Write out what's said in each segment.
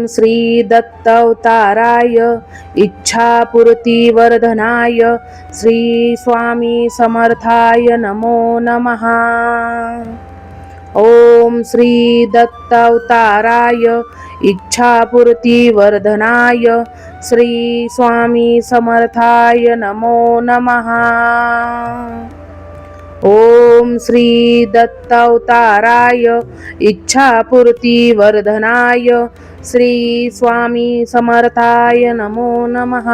श्री दत्तावताराय इच्छापूर्तिवर्धनाय श्री स्वामी समर्थाय नमो नमः। ओम श्री दत्तावताराय इच्छापूर्तिवर्धनाय श्री स्वामी समर्थाय नमो नमः। ओम श्री दत्तावताराय इच्छापूर्तिवर्धनाय श्री स्वामी समर्थाय नमो नमः।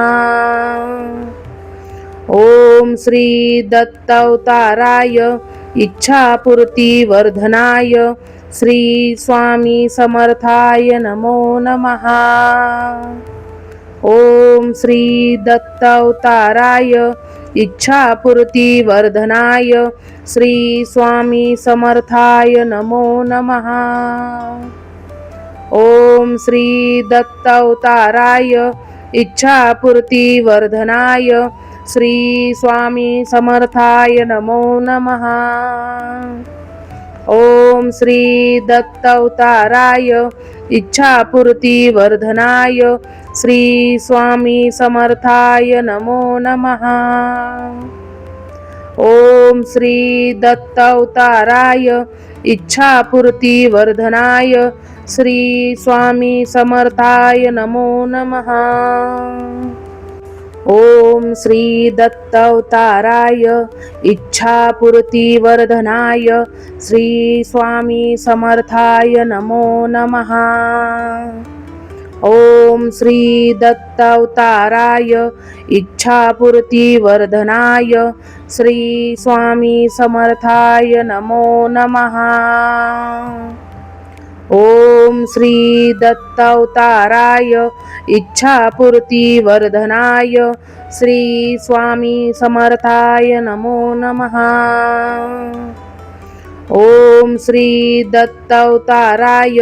ओम श्री दत्तावताराय इच्छापूर्तिवर्धनाय श्री स्वामी समर्थाय नमो नमः। ओम श्री दत्तावताराय इच्छापूर्तिवर्धनाय श्री स्वामी समर्थाय नमो नमः। ओम श्री दत्तावताराय इच्छापूर्तिवर्धनाय श्री स्वामी समर्थाय नमो नमः। ओम श्री दत्तावताराय इच्छापूर्तिवर्धनाय श्री स्वामी समर्थाय नमो नमः। ओम श्री दत्तावताराय इच्छापूर्तिवर्धनाय श्री स्वामी समर्थाय नमो नमः। ओम श्री दत्तावताराय इच्छापूर्तिवर्धनाय श्री स्वामी समर्थाय नमो नमः। ओम श्री दत्तावताराय इच्छापूर्तिवर्धनाय श्री स्वामी समर्थाय नमो नमः। ओम श्री दत्तावताराय इच्छापूर्तिवर्धनाय श्री स्वामी समर्थाय नमो नमः। ओम श्री दत्तावताराय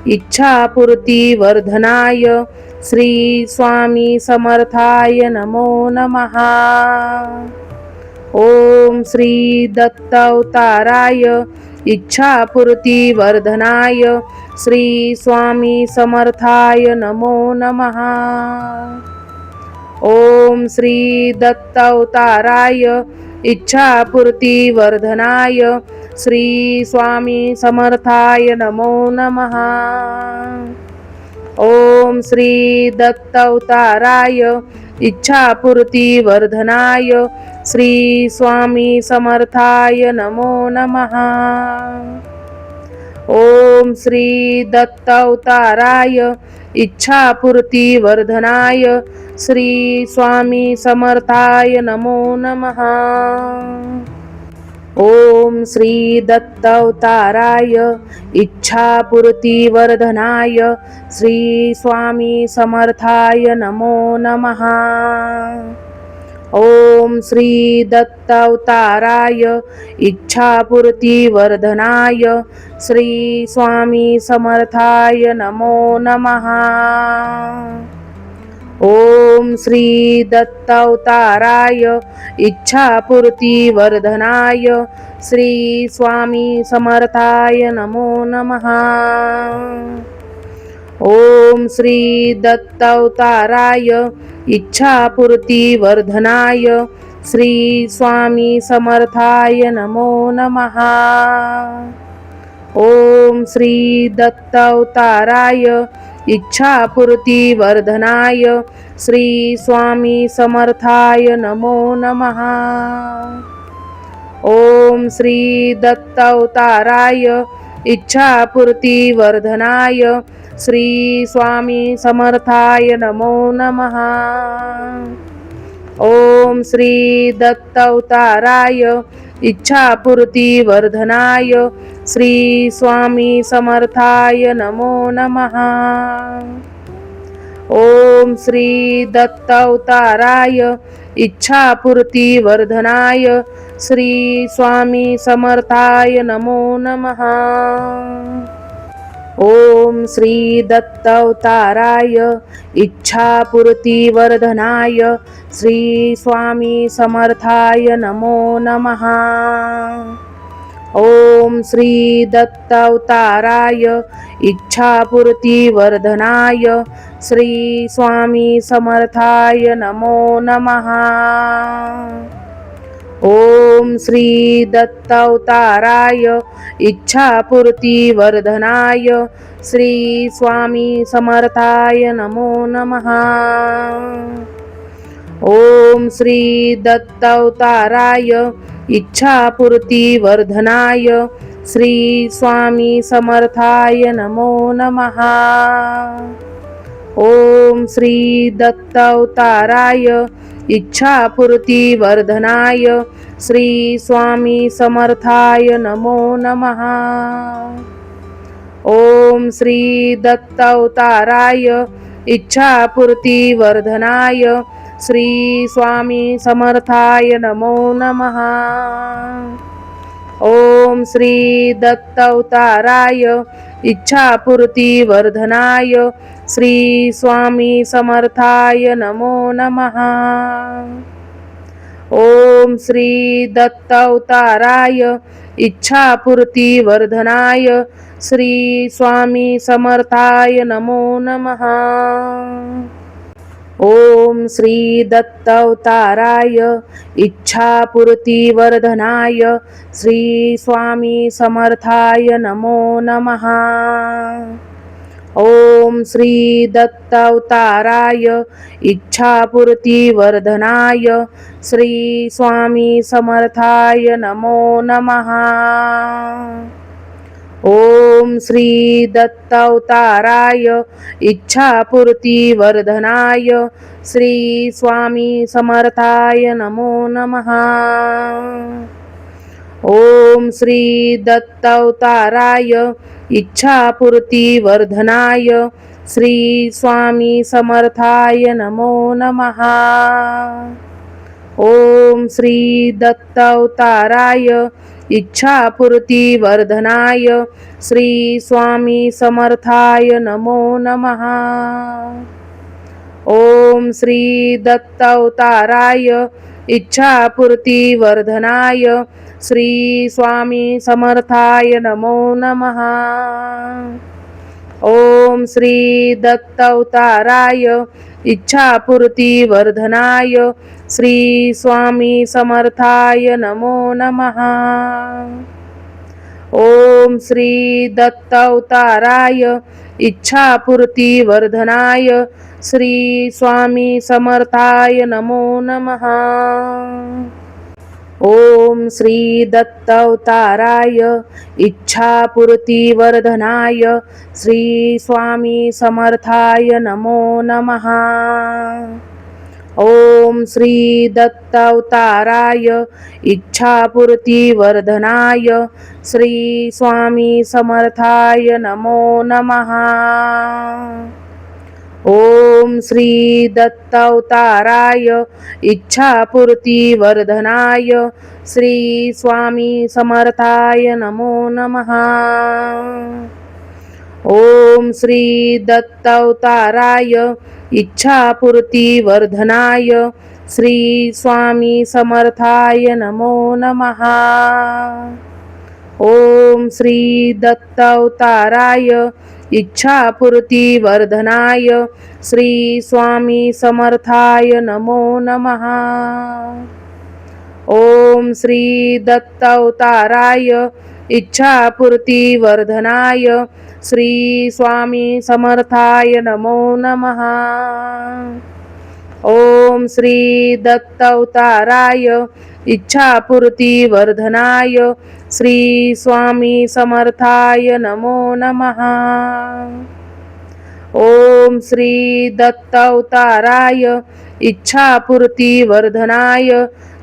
इच्छापूर्तिवर्धनाय श्री स्वामी समर्थाय नमो नमः। ओम श्री दत्तावताराय इच्छापूर्तिवर्धनाय श्री स्वामी समर्थाय नमो नमः। ओम श्री दत्तावताराय इच्छापूर्तिवर्धनाय श्री स्वामी समर्थाय नमो नमः। ओम श्री दत्तावताराय इच्छापूर्तिवर्धनाय श्री स्वामी समर्थाय नमो नमः। ओम श्री दत्तावताराय इच्छापूर्तिवर्धनाय श्री स्वामी समर्थाय नमो नमः। ओम श्री दत्तावताराय इच्छापूर्तिवर्धनाय श्री स्वामी समर्थाय नमो नमः। ओम श्री दत्तावताराय इच्छापूर्तिवर्धनाय श्री स्वामी समर्थाय नमो नमः। ओम श्री दत्तावताराय इच्छापूर्तिवर्धनाय श्री स्वामी समर्थाय नमो नमः। ओम श्री दत्तावताराय इच्छापूर्तिवर्धनाय श्री स्वामी समर्थाय नमो नमः। ओम श्री दत्तावताराय इच्छापूर्तिवर्धनाय श्री स्वामी समर्थाय नमो नमः। ओम श्री दत्तावताराय इच्छापूर्तिवर्धनाय श्री स्वामी समर्थाय नमो नमः। ओम श्री दत्तावताराय इच्छापूर्तिवर्धनाय श्री स्वामी समर्थाय नमो नमः। ओम श्री दत्तावताराय इच्छापूर्तिवर्धनाय श्री स्वामी समर्थाय नमो नमः। ओम श्री दत्तावताराय इच्छापूर्तिवर्धनाय श्री स्वामी समर्थाय नमो नमः। ओम श्री दत्त अवताराय इच्छापूर्तिवर्धनाय श्री स्वामी समर्थाय नमो नमः। ओम श्री दत्त अवताराय इच्छापूर्तिवर्धनाय श्री स्वामी समर्थाय नमो नमः। ओम श्री दत्त अवताराय इच्छापूर्तिवर्धनाय श्री स्वामी समर्थाय नमो नमः। ओम श्री दत्त अवताराय इच्छापूर्तिवर्धनाय श्री स्वामी समर्थाय नमो नमः। ओम श्री दत्त अवताराय इच्छापूर्तिवर्धनाय श्री स्वामी समर्थाय नमो नमः। ओम श्री दत्त अवताराय इच्छापूर्तिवर्धनाय श्री स्वामी समर्थाय नमो नमः। ओम श्री दत्त अवताराय इच्छापूर्तिवर्धनाय श्री स्वामी समर्थाय नमो नमः। ओम श्री दत्त अवताराय इच्छापूर्तिवर्धनाय श्री स्वामी समर्थाय नमो नमः। ओम श्री दत्त अवताराय इच्छापूर्तिवर्धनाय श्री स्वामी समर्थाय नमो नमः। ओम श्री दत्त अवताराय इच्छापूर्तिवर्धनाय श्री स्वामी समर्थाय नमो नमः। ओम श्री दत्त अवताराय इच्छापूर्तिवर्धनाय श्री स्वामी समर्थाय नमो नमः। ओम श्री दत्त अवताराय इच्छापूर्तिवर्धनाय श्री स्वामी समर्थाय नमो नमः। ओम श्री दत्त अवताराय इच्छापूर्तिवर्धनाय श्री स्वामी समर्थाय नमो नमः। ओम श्री दत्त अवताराय इच्छापूर्तिवर्धनाय श्री स्वामी समर्थाय नमो नमः। ओम श्री दत्त अवताराय इच्छापूर्तिवर्धनाय श्री स्वामी समर्थाय नमो नमः। ओम श्री दत्त अवताराय इच्छापूर्तिवर्धनाय श्री स्वामी समर्थाय नमो नमः। ओम श्री दत्त अवताराय इच्छापूर्तिवर्धनाय श्री स्वामी समर्थाय नमो नमः। ओम श्री दत्त अवताराय इच्छापूर्तिवर्धनाय श्री स्वामी समर्थाय नमो नमः। ओम श्री दत्त अवताराय इच्छापूर्तिवर्धनाय श्री स्वामी समर्थाय नमो नमः। ओम श्री दत्त अवताराय इच्छापूर्तिवर्धनाय श्री स्वामी समर्थाय नमो नमः। ओम श्री दत्त अवताराय इच्छापूर्तिवर्धनाय श्री स्वामी समर्थाय नमो नमः। ओम श्री दत्त अवताराय इच्छापूर्तिवर्धनाय श्री स्वामी समर्थाय नमो नमः। ओम श्री दत्त अवताराय इच्छापूर्तिवर्धनाय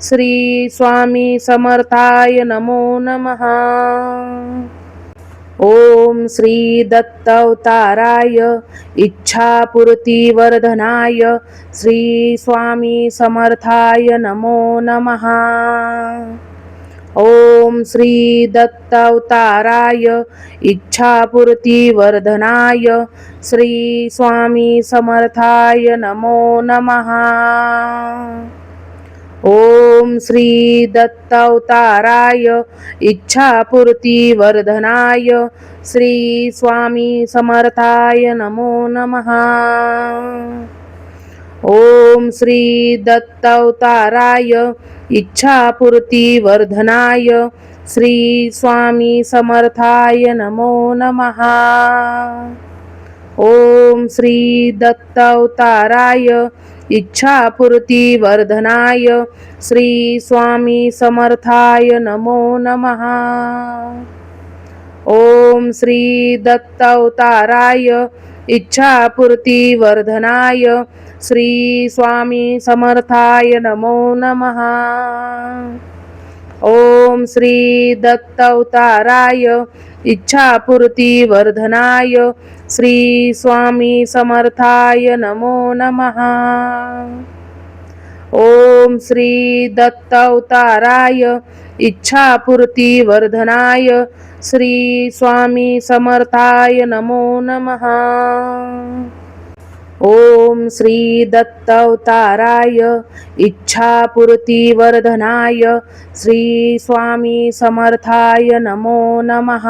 श्री स्वामी समर्थाय नमो नमः। ओम श्री दत्त अवताराय इच्छापूर्तिवर्धनाय श्री स्वामी समर्थाय नमो नमः। ओम श्री दत्त अवताराय इच्छापूर्तिवर्धनाय श्री स्वामी समर्थाय नमो नमः। ओम श्री दत्तावताराय इच्छापूर्तिवर्धनाय श्री स्वामी समर्थाय नमो नमः। ओम श्री दत्तावताराय इच्छापूर्तिवर्धनाय श्री स्वामी समर्थाय नमो नमः। ओम श्री दत्तावताराय इच्छापूर्तिवर्धनाय श्री स्वामी समर्थाय नमो नमः। ओम श्री दत्तावताराय इच्छापूर्तिवर्धनाय श्री स्वामी समर्थाय नमो नमः। ओम श्री दत्तावताराय इच्छापूर्तिवर्धनाय श्री स्वामी समर्थाय नमो नमः। ओम श्री दत्तावताराय इच्छापूर्तिवर्धनाय श्री स्वामी समर्थाय नमो नमः। ओम श्री दत्तावताराय इच्छापूर्तिवर्धनाय श्री स्वामी समर्थाय नमो नमः।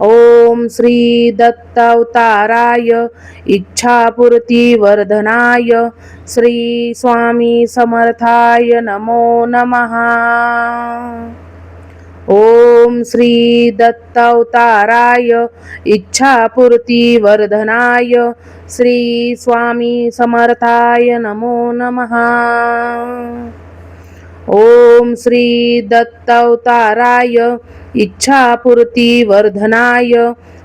ओम श्री दत्तावताराय इच्छापूर्तिवर्धनाय श्री स्वामी समर्थाय नमो नमः। ओम श्री दत्तावताराय इच्छापूर्तिवर्धनाय श्री स्वामी समर्थाय नमो नमः। ओम श्री दत्तावताराय इच्छापूर्तिवर्धनाय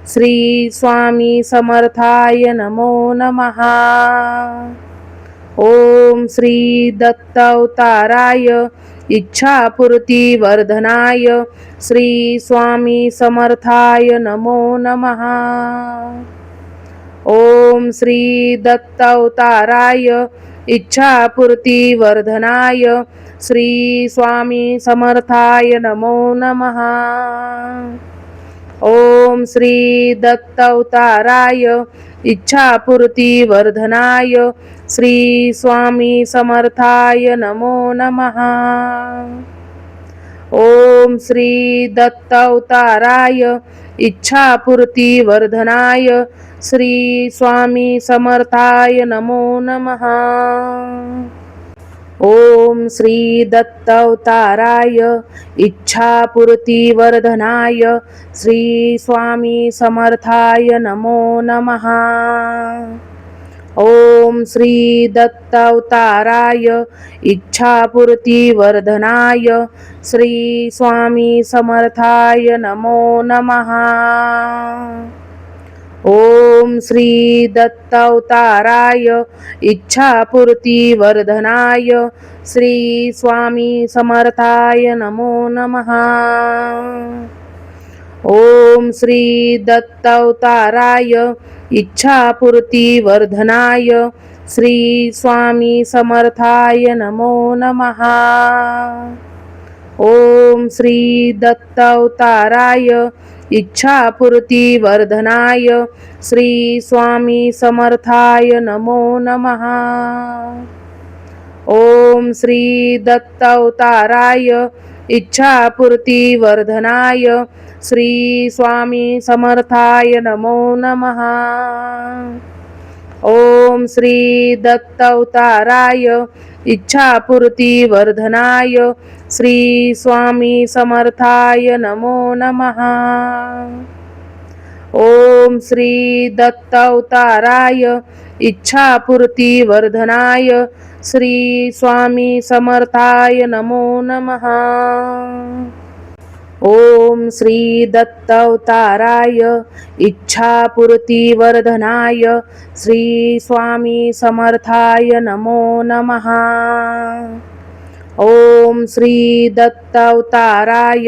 श्री स्वामी समर्थाय नमो नमः। ओम श्री दत्तावताराय इच्छापूर्तिवर्धनाय श्री स्वामी समर्थाय नमो नमः। ओम श्री दत्तावताराय इच्छापूर्तिवर्धनाय श्री स्वामी समर्थाय नमो नमः। ओम श्री दत्तावताराय इच्छापूर्तिवर्धनाय श्री स्वामी समर्थाय नमो नमः। ओम श्री दत्तावताराय इच्छापूर्तिवर्धनाय श्री स्वामी समर्थाय नमो नमः। ओम श्री दत्तावताराय इच्छापूर्तिवर्धनाय श्री स्वामी समर्थाय नमो नमः। ओम श्री दत्तावताराय इच्छापूर्तिवर्धनाय श्री स्वामी समर्थाय नमो नमः। ओम श्री दत्तावताराय इच्छापूर्तिवर्धनाय श्री स्वामी समर्थाय नमो नमः। ओम श्री दत्तावताराय इच्छापूर्तिवर्धनाय श्री स्वामी समर्थाय नमो नमः। ओम श्री दत्तावताराय इच्छापूर्तिवर्धनाय श्री स्वामी समर्थाय नमो नमः। ओम श्री दत्तावताराय इच्छापूर्तिवर्धनाय श्री स्वामी समर्थाय नमो नमः। ओम श्री दत्तावताराय इच्छापूर्तिवर्धनाय श्री स्वामी समर्थाय नमो नमः। ओम श्री दत्तावताराय इच्छापूर्तिवर्धनाय श्री स्वामी समर्थाय नमो नमः। ओम श्री दत्तावताराय इच्छापूर्तिवर्धनाय श्री स्वामी समर्थाय नमो नमः। ओम श्री दत्तावताराय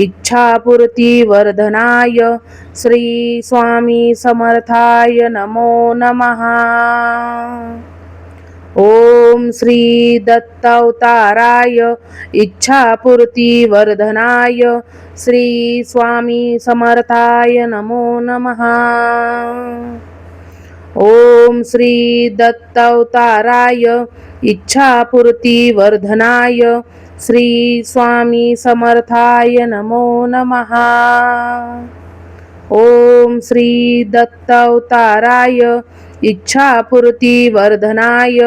इच्छापूर्तिवर्धनाय श्री स्वामी समर्थाय नमो नमः। ओम श्री दत्तावताराय इच्छापूर्तिवर्धनाय श्री स्वामी समर्थाय नमो नमः। ओम श्री दत्तावताराय इच्छापूर्तिवर्धनाय श्री स्वामी समर्थाय नमो नमः. ओम श्री दत्त अवताराय इच्छापूर्तिवर्धनाय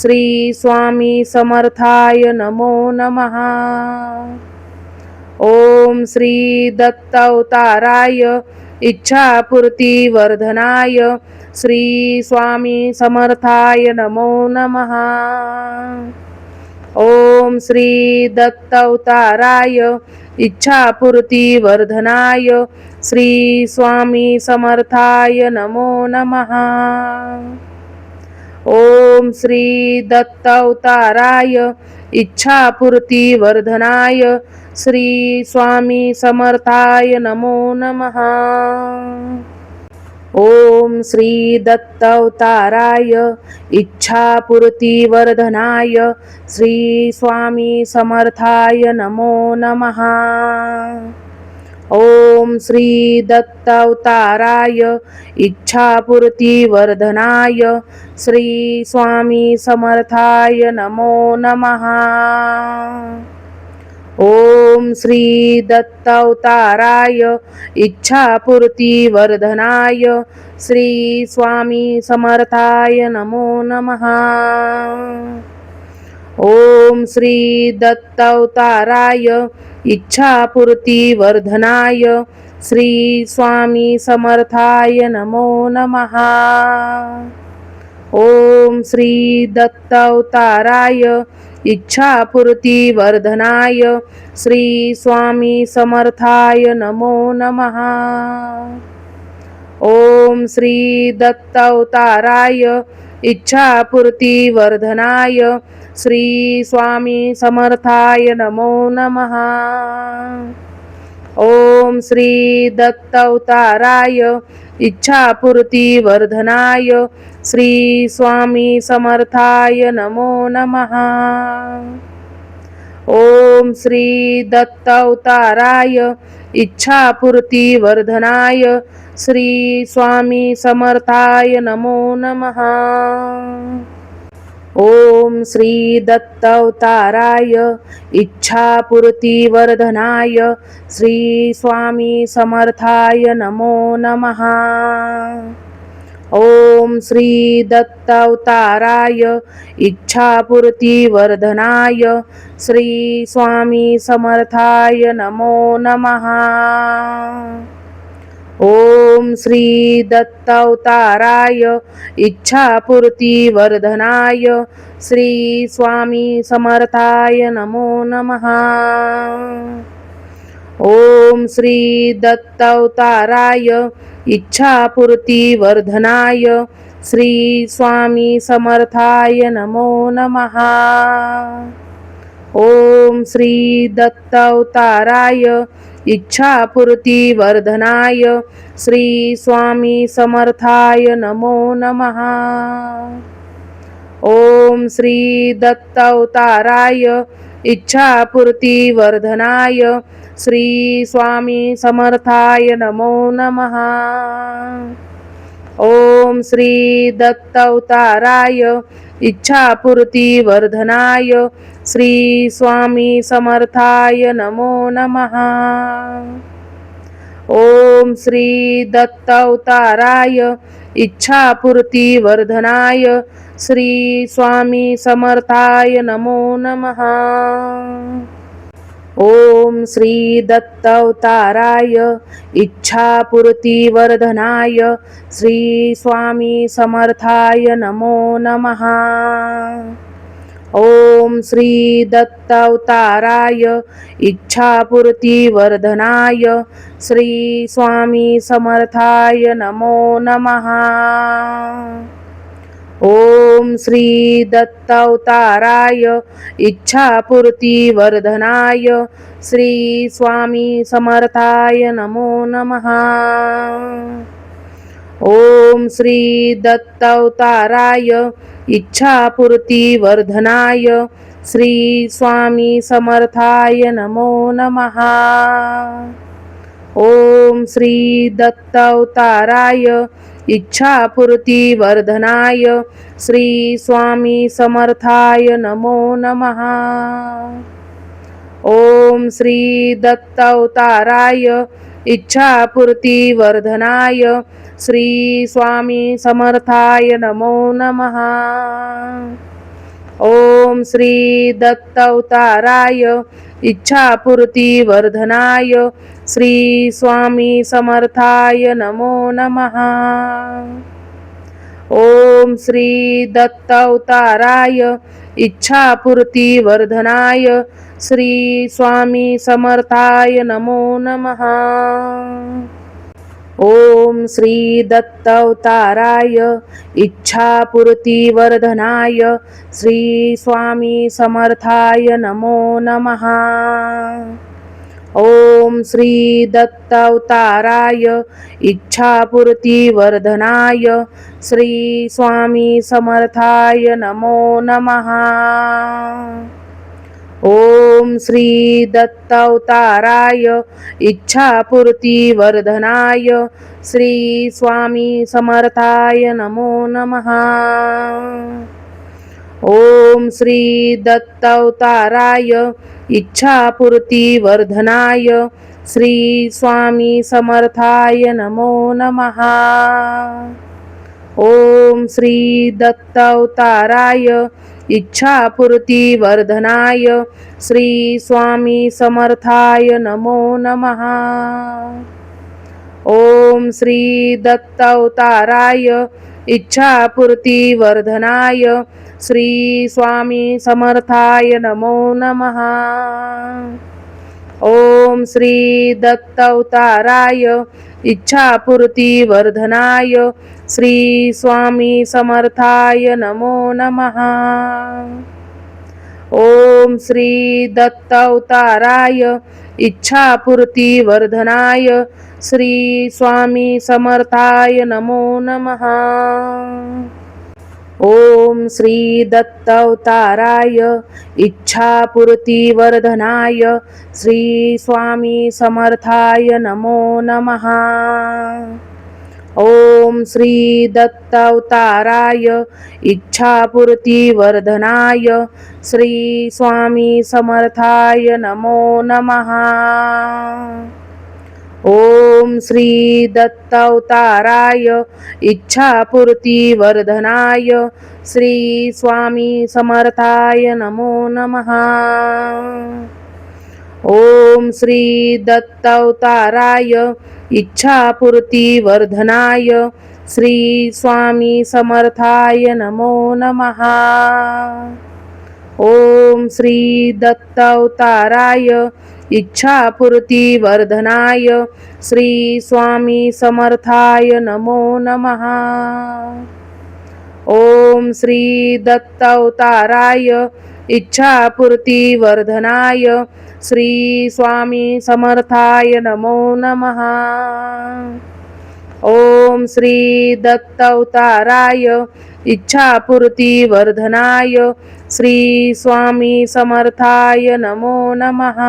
श्री स्वामी समर्थाय नमो नमः. ओम श्री दत्त अवताराय इच्छापूर्तिवर्धनाय श्री स्वामी समर्थाय नमो नमः. ओम श्री दत्त अवताराय इच्छापूर्तिवर्धनाय श्री स्वामी समर्थाय नमो नमः. ओम श्री दत्त अवताराय इच्छापूर्तिवर्धनाय श्री स्वामी समर्थाय नमो नमः. ओम श्री दत्त अवताराय इच्छापूर्तिवर्धनाय श्री स्वामी समर्थाय नमो नमः. ओम श्री दत्त अवताराय इच्छापूर्तिवर्धनाय श्री स्वामी समर्थाय नमो नमः. ओम श्री दत्त अवताराय इच्छापूर्तिवर्धनाय श्री स्वामी समर्थाय नमो नमः. ओम श्री दत्त अवताराय इच्छापूर्तिवर्धनाय श्री स्वामी समर्थाय नमो नमः. ओम श्री दत्त अवताराय इच्छापूर्तिवर्धनाय श्री स्वामी समर्थाय नमो नमः. ओम श्री दत्त अवताराय इच्छापूर्तिवर्धनाय श्री स्वामी समर्थाय नमो नमः. ओम श्री दत्त अवताराय इच्छापूर्तिवर्धनाय श्री स्वामी समर्थाय नमो नमः. ओम श्री दत्त अवताराय इच्छापूर्तिवर्धनाय श्री स्वामी समर्थाय नमो नमः. ओम श्री दत्त अवताराय इच्छापूर्तिवर्धनाय श्री स्वामी समर्थाय नमो नमः. ओम श्री दत्त अवताराय इच्छापूर्तिवर्धनाय श्री स्वामी समर्थाय नमो नमः. ओम श्री दत्त अवताराय इच्छापूर्तिवर्धनाय श्री स्वामी समर्थाय नमो नमः. ओम श्री दत्त अवताराय इच्छापूर्तिवर्धनाय श्री स्वामी समर्थाय नमो नमः. ओम श्री दत्त अवताराय इच्छापूर्तिवर्धनाय श्री स्वामी समर्थाय नमो नमः. ओम श्री दत्त अवताराय इच्छापूर्तिवर्धनाय श्री स्वामी समर्थाय नमो नमः. ओम श्री दत्त अवताराय इच्छापूर्तिवर्धनाय श्री स्वामी समर्थाय नमो नमः. ओम श्री दत्त अवताराय इच्छापूर्तिवर्धनाय श्री स्वामी समर्थाय नमो नमः. ओम श्री दत्त अवताराय इच्छापूर्तिवर्धनाय श्री स्वामी समर्थाय नमो नमः. ओम श्री दत्त अवताराय इच्छापूर्तिवर्धनाय श्री स्वामी समर्थाय नमो नमः. ओम श्री दत्त अवताराय इच्छापूर्तिवर्धनाय श्री स्वामी समर्थाय नमो नमः. ओम श्री दत्त अवताराय इच्छापूर्तिवर्धनाय श्री स्वामी समर्थाय नमो नमः. ओम श्री दत्त अवताराय इच्छापूर्तिवर्धनाय श्री स्वामी समर्थाय नमो नमः। ओम श्री दत्त अवताराय इच्छापूर्तिवर्धनाय श्री स्वामी समर्थाय नमो नमः। ओम श्री दत्त अवताराय इच्छापूर्तिवर्धनाय श्री स्वामी समर्थाय नमो नमः। ओम श्री दत्त अवताराय इच्छापूर्तिवर्धनाय श्री स्वामी समर्थाय नमो नमः। ओम श्री दत्त अवताराय इच्छापूर्तिवर्धनाय श्री स्वामी समर्थाय नमो नमः। ओम श्री दत्त अवताराय इच्छापूर्तिवर्धनाय श्री स्वामी समर्थाय नमो नमः। ओम श्री दत्त अवताराय इच्छापूर्तिवर्धनाय श्री स्वामी समर्थाय नमो नमः। ओम श्री दत्त अवताराय इच्छापूर्तिवर्धनाय श्री स्वामी समर्थाय नमो नमः। ओम श्री दत्त अवताराय इच्छापूर्तिवर्धनाय श्री स्वामी समर्थाय नमो नमः। ओम श्री दत्त अवताराय इच्छापूर्तिवर्धनाय श्री स्वामी समर्थाय नमो नमः। ओम श्री दत्त अवताराय इच्छापूर्तिवर्धनाय श्री स्वामी समर्थाय नमो नमः। ओम श्री दत्त अवताराय इच्छापूर्तिवर्धनाय श्री स्वामी समर्थाय नमो नमः। ओम श्री दत्त अवताराय इच्छापूर्तिवर्धनाय श्री स्वामी समर्थाय नमो नमः। ओम श्री दत्त अवताराय इच्छापूर्तिवर्धनाय श्री स्वामी समर्थाय नमो नमः। ओम श्री दत्त अवताराय इच्छापूर्तिवर्धनाय श्री स्वामी समर्थाय नमो नमः। ओम श्री दत्त अवताराय इच्छापूर्तिवर्धनाय श्री स्वामी समर्थाय नमो नमः। ओम श्री दत्त अवताराय इच्छापूर्तिवर्धनाय श्री स्वामी समर्थाय नमो नमः। ओम श्री दत्त अवताराय इच्छापूर्तिवर्धनाय श्री स्वामी समर्थाय नमो नमः। ओम श्री दत्त अवताराय इच्छापूर्तिवर्धनाय श्री स्वामी समर्थाय नमो नमः।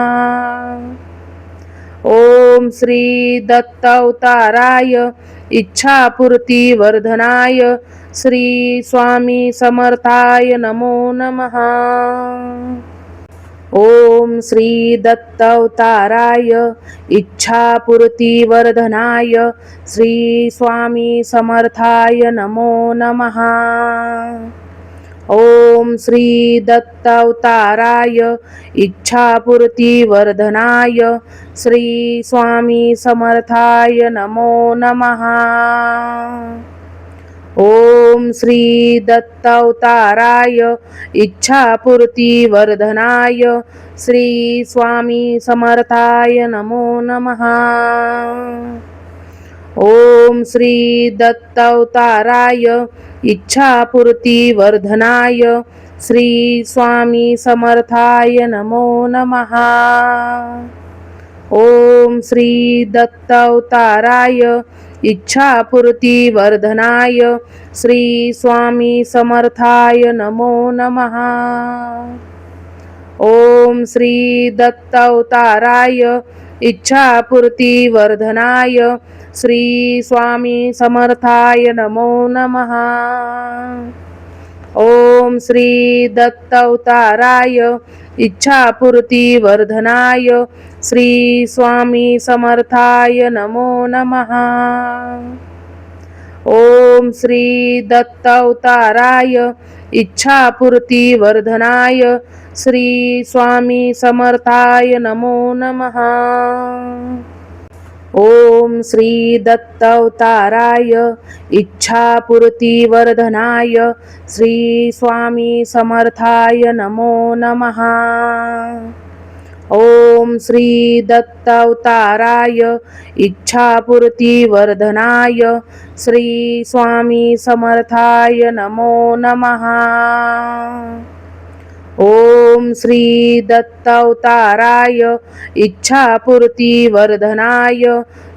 ओम श्री दत्त अवताराय इच्छापूर्तिवर्धनाय श्री स्वामी समर्थाय नमो नमः। ओम श्री दत्त अवताराय इच्छापूर्तिवर्धनाय श्री स्वामी समर्थाय नमो नमः। ओम श्री दत्त अवताराय इच्छापूर्तिवर्धनाय श्री स्वामी समर्थाय नमो नमः। ओम श्री दत्त अवताराय इच्छापूर्तिवर्धनाय श्री स्वामी समर्थाय नमो नमः। ओम श्री दत्त अवताराय इच्छापूर्तिवर्धनाय श्री स्वामी समर्थाय नमो नमः। ओम श्री दत्त अवताराय इच्छापूर्तिवर्धनाय श्री स्वामी समर्थाय नमो नमः। ओम श्री दत्त अवताराय इच्छापूर्तिवर्धनाय श्री स्वामी समर्थाय नमो नमः. ओम श्री दत्त अवताराय इच्छापूर्ती वर्धनाय श्री स्वामी समर्थाय नमो नमः. ओम श्री दत्त अवताराय इच्छापूर्ती वर्धनाय श्री स्वामी समर्थाय नमो नमः. ओम श्री दत्त अवताराय इच्छापूर्ती वर्धनाय श्री स्वामी समर्थाय नमो नमः. ओम श्री दत्त अवताराय इच्छापूर्ती वर्धनाय श्री स्वामी समर्थाय नमो नमः. ओम श्री दत्त अवताराय इच्छापूर्ती वर्धनाय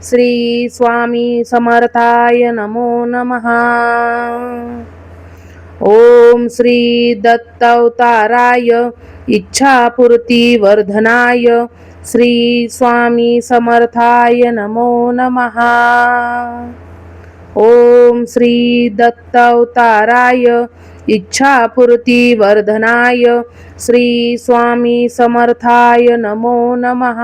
श्री स्वामी समर्थाय नमो नमः. ओम श्री दत्त अवताराय इच्छापूर्ती वर्धनाय श्री स्वामी समर्थाय नमो नमः. ओम श्री दत्त अवताराय इच्छापूर्ती वर्धनाय श्री स्वामी समर्थाय नमो नमः.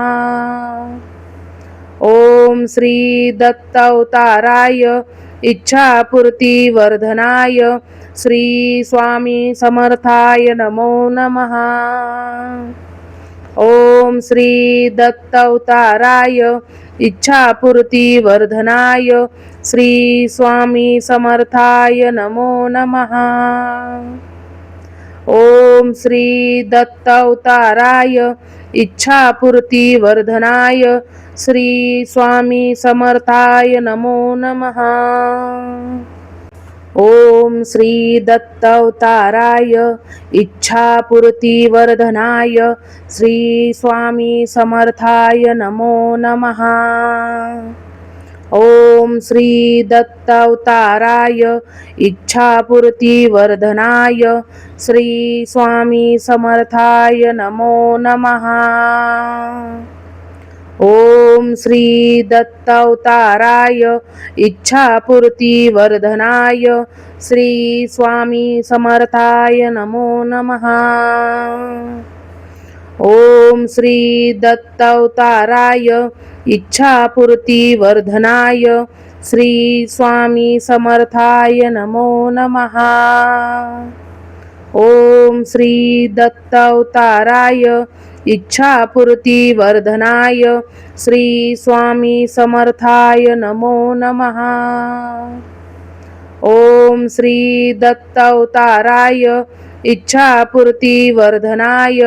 ओम श्री दत्त अवताराय इच्छापूर्ती वर्धनाय श्री स्वामी समर्थाय नमो नमः. ओम श्री दत्त अवताराय इच्छापूर्ती वर्धनाय श्री स्वामी समर्थाय नमो नमः. ओम श्री दत्त अवताराय इच्छापूर्ती वर्धनाय श्री स्वामी समर्थाय नमो नमः. ओम श्री दत्त अवताराय इच्छापूर्ती वर्धनाय श्री स्वामी समर्थाय नमो नमः. ओम श्री दत्त अवताराय इच्छापूर्ती वर्धनाय श्री स्वामी समर्थाय नमो नमः. ओम श्री दत्त अवताराय इच्छापूर्ती वर्धनाय श्री स्वामी समर्थाय नमो नमः. ओम श्री दत्त अवताराय इच्छापूर्ती वर्धनाय श्री स्वामी समर्थाय नमो नमः. ओम श्री दत्त अवताराय इच्छापूर्ती वर्धनाय श्री स्वामी समर्थाय नमो नमः. ओम श्री दत्त अवताराय इच्छापूर्ती वर्धनाय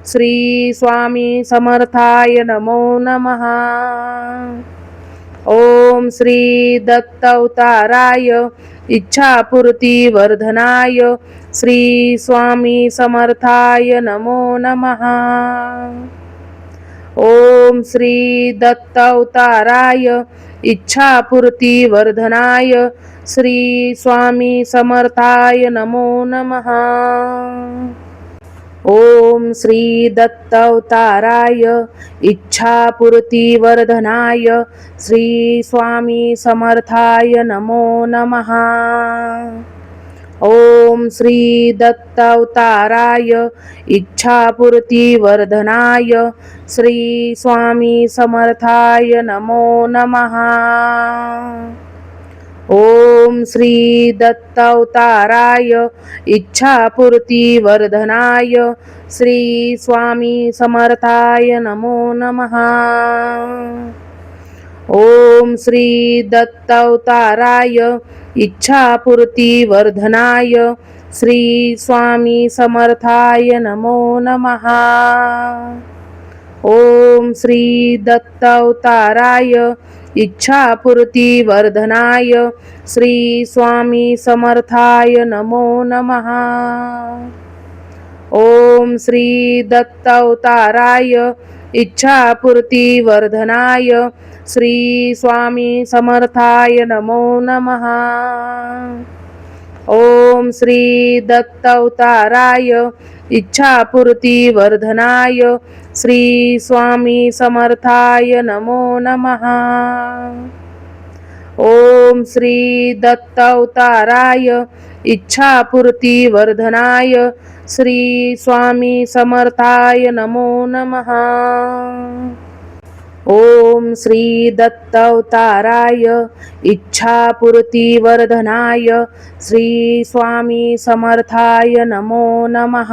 श्री स्वामी समर्थाय नमो नमः. ओम श्री दत्त अवताराय इच्छापूर्ती वर्धनाय श्री स्वामी समर्थाय नमो नमः. ओम श्री दत्त अवताराय इच्छापूर्ती वर्धनाय श्री स्वामी समर्थाय नमो नमः. ओम श्री दत्त अवताराय इच्छापूर्ती वर्धनाय श्री स्वामी समर्थाय नमो नमः. ओम श्री दत्त अवताराय इच्छापूर्ती वर्धनाय श्री स्वामी समर्थाय नमो नमः. ओम श्री दत्त अवताराय इच्छापूर्ती वर्धनाय श्री स्वामी समर्थाय नमो नमः. ओम श्री दत्त अवताराय इच्छापूर्ती वर्धनाय श्री स्वामी समर्थाय नमो नमः. ओम श्री दत्त अवताराय इच्छापूर्ती वर्धनाय श्री स्वामी समर्थाय नमो नमः. ओम श्री दत्त अवताराय इच्छापूर्ती वर्धनाय श्री स्वामी समर्थाय नमो नमः. ओम श्री दत्त अवताराय इच्छापूर्ती वर्धनाय श्री स्वामी समर्थाय नमो नमः. ओम श्री दत्त अवताराय इच्छापूर्तीवर्धनाय श्री स्वामी समर्थाय नमो नमः। ओम श्री दत्त अवताराय इच्छापूर्तीवर्धनाय श्री स्वामी समर्थाय नमो नमः।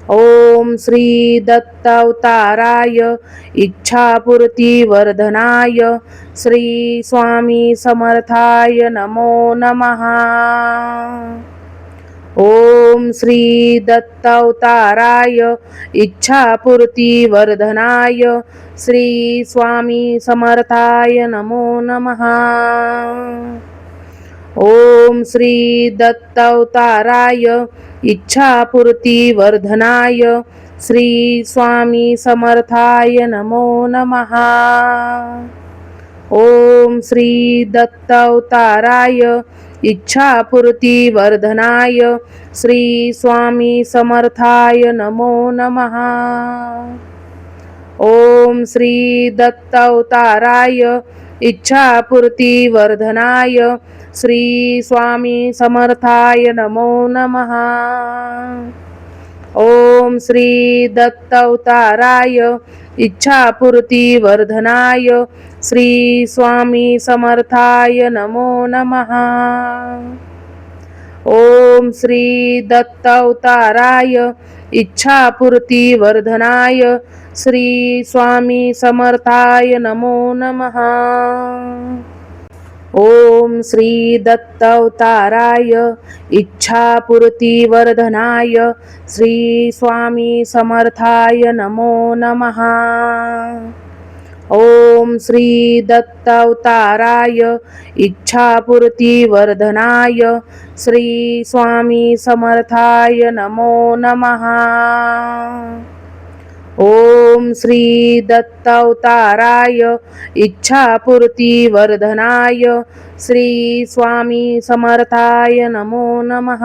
ओम श्री दत्त अवताराय इच्छापूर्तीवर्धनाय श्री स्वामी समर्थाय नमो नमः। ओम श्री दत्त अवताराय इच्छापूर्तीवर्धनाय श्री स्वामी समर्थाय नमो नमः। ओम श्री दत्त अवताराय इच्छापूर्तीवर्धनाय श्री स्वामी समर्थाय नमो नमः। ओम श्री दत्त अवताराय इच्छापूर्तीवर्धनाय श्री स्वामी समर्थाय नमो नमः। ओम श्री दत्त अवताराय इच्छापूर्तीवर्धनाय श्री स्वामी समर्थाय नमो नमः। ओम श्री दत्त अवताराय इच्छापूर्तीवर्धनाय श्री स्वामी समर्थाय नमो नमः। ओम श्री दत्त अवताराय इच्छापूर्तीवर्धनाय श्री स्वामी समर्थाय नमो नमः। ओम श्री दत्त अवताराय इच्छापूर्तीवर्धनाय श्री स्वामी समर्थाय नमो नमः। ओम श्री दत्त अवताराय इच्छापूर्तीवर्धनाय श्री स्वामी समर्थाय नमो नमः। ओम श्री दत्त अवताराय इच्छापूर्तीवर्धनाय श्री स्वामी समर्थाय नमो नमः।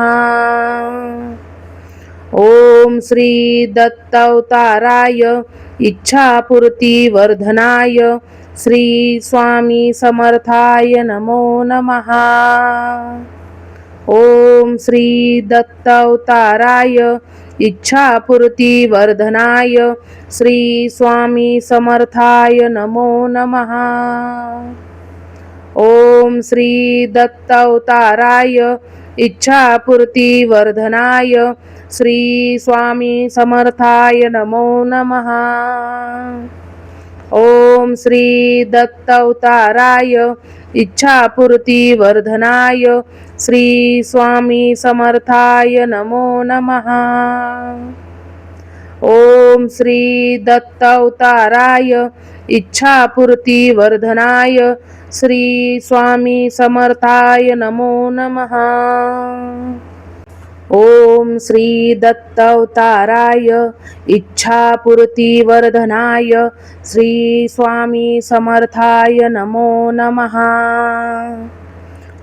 ओम श्री दत्त अवताराय इच्छापूर्तीवर्धनाय श्री स्वामी समर्थाय नमो नमः। ओम श्री दत्त अवताराय इच्छापूर्तीवर्धनाय श्री स्वामी समर्थाय नमो नमः। ओम श्री दत्त अवताराय इच्छापूर्तीवर्धनाय श्री स्वामी समर्थाय नमो नमः। ओम श्री दत्त अवताराय इच्छापूर्तीवर्धनाय श्री स्वामी समर्थाय नमो नमः। ओम श्री दत्त अवताराय इच्छापूर्तीवर्धनाय श्री स्वामी समर्थाय नमो नमः। ओम श्री दत्त अवताराय इच्छापूर्तीवर्धनाय श्री स्वामी समर्थाय नमो नमः।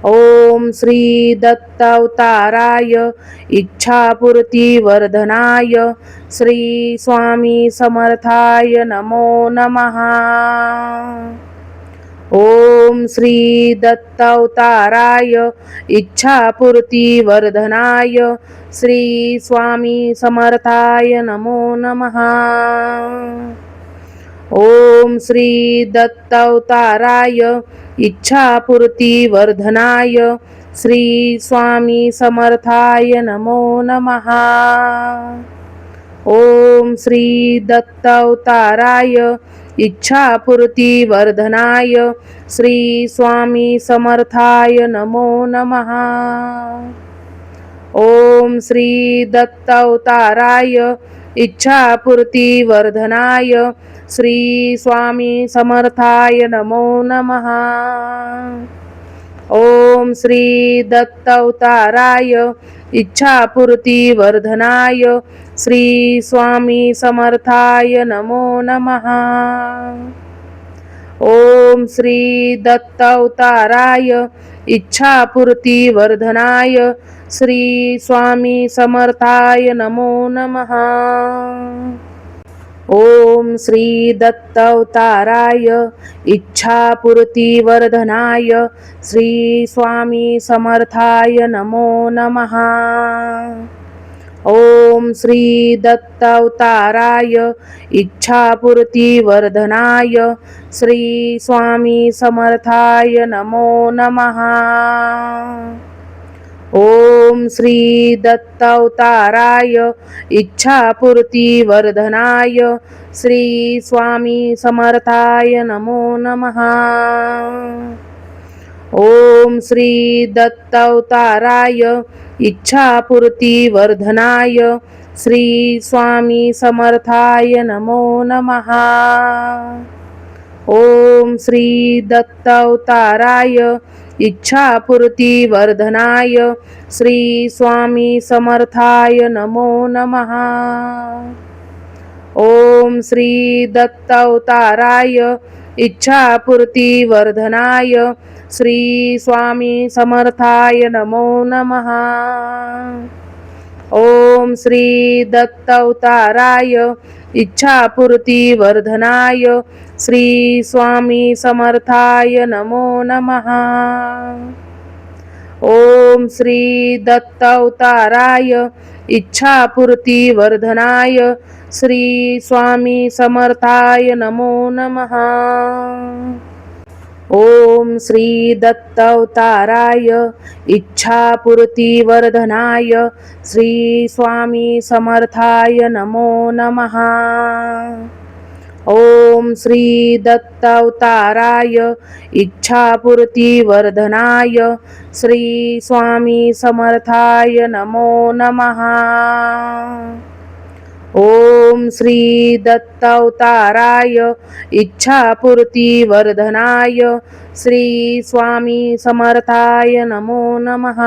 ओम श्री दत्त अवताराय इच्छापूर्तीवर्धनाय श्री स्वामी समर्थाय नमो नमः। ओम श्री दत्त अवताराय इच्छापूर्तीवर्धनाय श्री स्वामी समर्थाय नमो नमः। ओम श्री दत्त अवताराय इच्छापूर्तीवर्धनाय श्री स्वामी समर्थाय नमो नमः। ओम श्री दत्त अवताराय इच्छापूर्तीवर्धनाय श्री स्वामी समर्थाय नमो नमः। ओम श्री दत्त अवताराय इच्छापूर्तीवर्धनाय श्री स्वामी समर्थाय नमो नमः। ओम श्री दत्त अवताराय इच्छापूर्तीवर्धनाय श्री स्वामी समर्थाय नमो नमः। ओम श्री दत्त अवताराय इच्छापूर्तीवर्धनाय श्री स्वामी समर्थाय नमो नमः। ओम श्री दत्तावताराय इच्छापूर्तिवर्धनाय श्री स्वामी समर्थाय नमो नमः। ओम श्री दत्तावताराय इच्छापूर्तिवर्धनाय श्री स्वामी समर्थाय नमो नमः। ओम श्री दत्तावताराय इच्छापूर्तिवर्धनाय श्री स्वामी समर्थाय नमो नमः। ओम श्री दत्तावताराय इच्छापूर्तिवर्धनाय श्री स्वामी समर्थाय नमो नमः। ओम श्री दत्तावताराय इच्छापूर्तिवर्धनाय श्री स्वामी समर्थाय नमो नमः। ओम श्री दत्तावताराय इच्छापूर्तिवर्धनाय श्री स्वामी समर्थाय नमो नमः। ओम श्री दत्तावताराय इच्छापूर्तिवर्धनाय श्री स्वामी समर्थाय नमो नमः। ओम श्री दत्तावताराय इच्छापूर्तिवर्धनाय श्री स्वामी समर्थाय नमो नमः। ओम श्री दत्तावताराय इच्छापूर्तिवर्धनाय श्री स्वामी समर्थाय नमो नमः। ओम श्री दत्तावताराय इच्छापूर्तिवर्धनाय श्री स्वामी समर्थाय नमो नमः। ओम श्री दत्तावताराय इच्छापूर्तिवर्धनाय श्री स्वामी समर्थाय नमो नमः।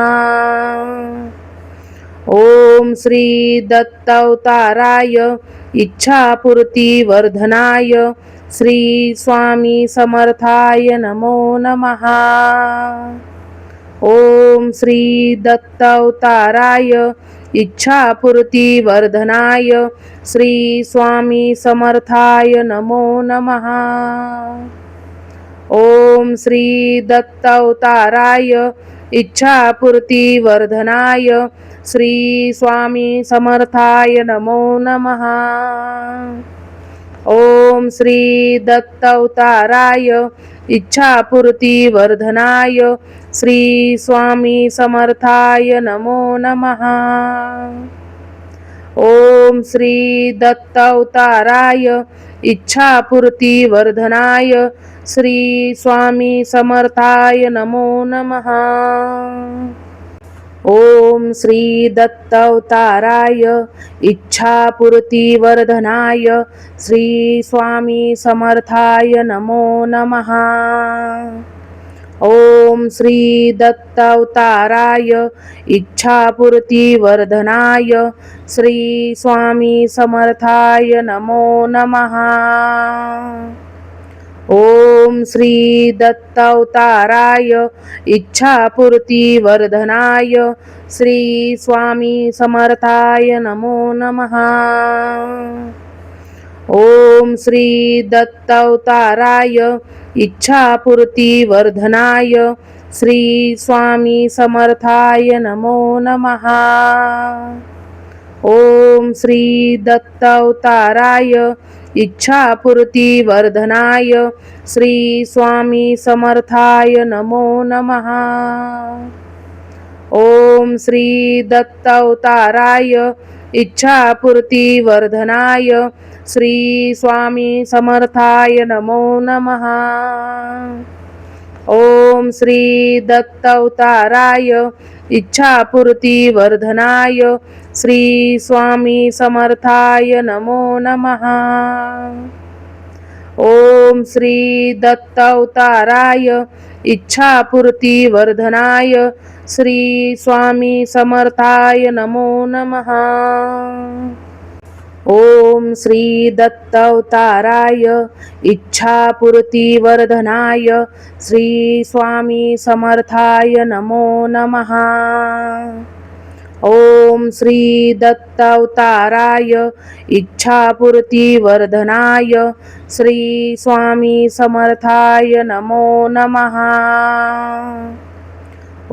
ओम श्री दत्तावताराय इच्छापूर्तिवर्धनाय श्री स्वामी समर्थाय नमो नमः। ओम श्री दत्तावताराय इच्छापूर्तिवर्धनाय श्री स्वामी समर्थाय नमो नमः। ओम श्री दत्तावताराय इच्छापूर्तिवर्धनाय श्री स्वामी समर्थाय नमो नमः। ओम श्री दत्तावताराय इच्छापूर्तिवर्धनाय श्री स्वामी समर्थाय नमो नमः। ओम श्री दत्तावताराय इच्छापूर्तिवर्धनाय श्री स्वामी समर्थाय नमो नमः। ओम श्री दत्तावताराय इच्छापूर्तिवर्धनाय श्री स्वामी समर्थाय नमो नमः। ओम श्री दत्तावताराय इच्छापूर्तिवर्धनाय श्री स्वामी समर्थाय नमो नमः। ओम श्री दत्तावताराय इच्छापूर्तिवर्धनाय श्री स्वामी समर्थाय नमो नमः। ओम श्री दत्तावताराय इच्छापूर्तिवर्धनाय श्री स्वामी समर्थाय नमो नमः। ओम श्री दत्तावताराय इच्छापूर्तिवर्धनाय श्री स्वामी समर्थाय नमो नमः। ओम श्री दत्तावताराय इच्छापूर्तिवर्धनाय श्री स्वामी समर्थाय नमो नमः। ओम श्री दत्तावताराय इच्छापूर्तिवर्धनाय श्री स्वामी समर्थाय नमो नमः। ओम श्री दत्तावताराय इच्छापूर्तिवर्धनाय श्री स्वामी समर्थाय नमो नमः। ओम श्री दत्तावताराय इच्छापूर्तिवर्धनाय श्री स्वामी समर्थाय नमो नमः। ओम श्री दत्तावताराय इच्छापूर्तिवर्धनाय श्री स्वामी समर्थाय नमो नमः।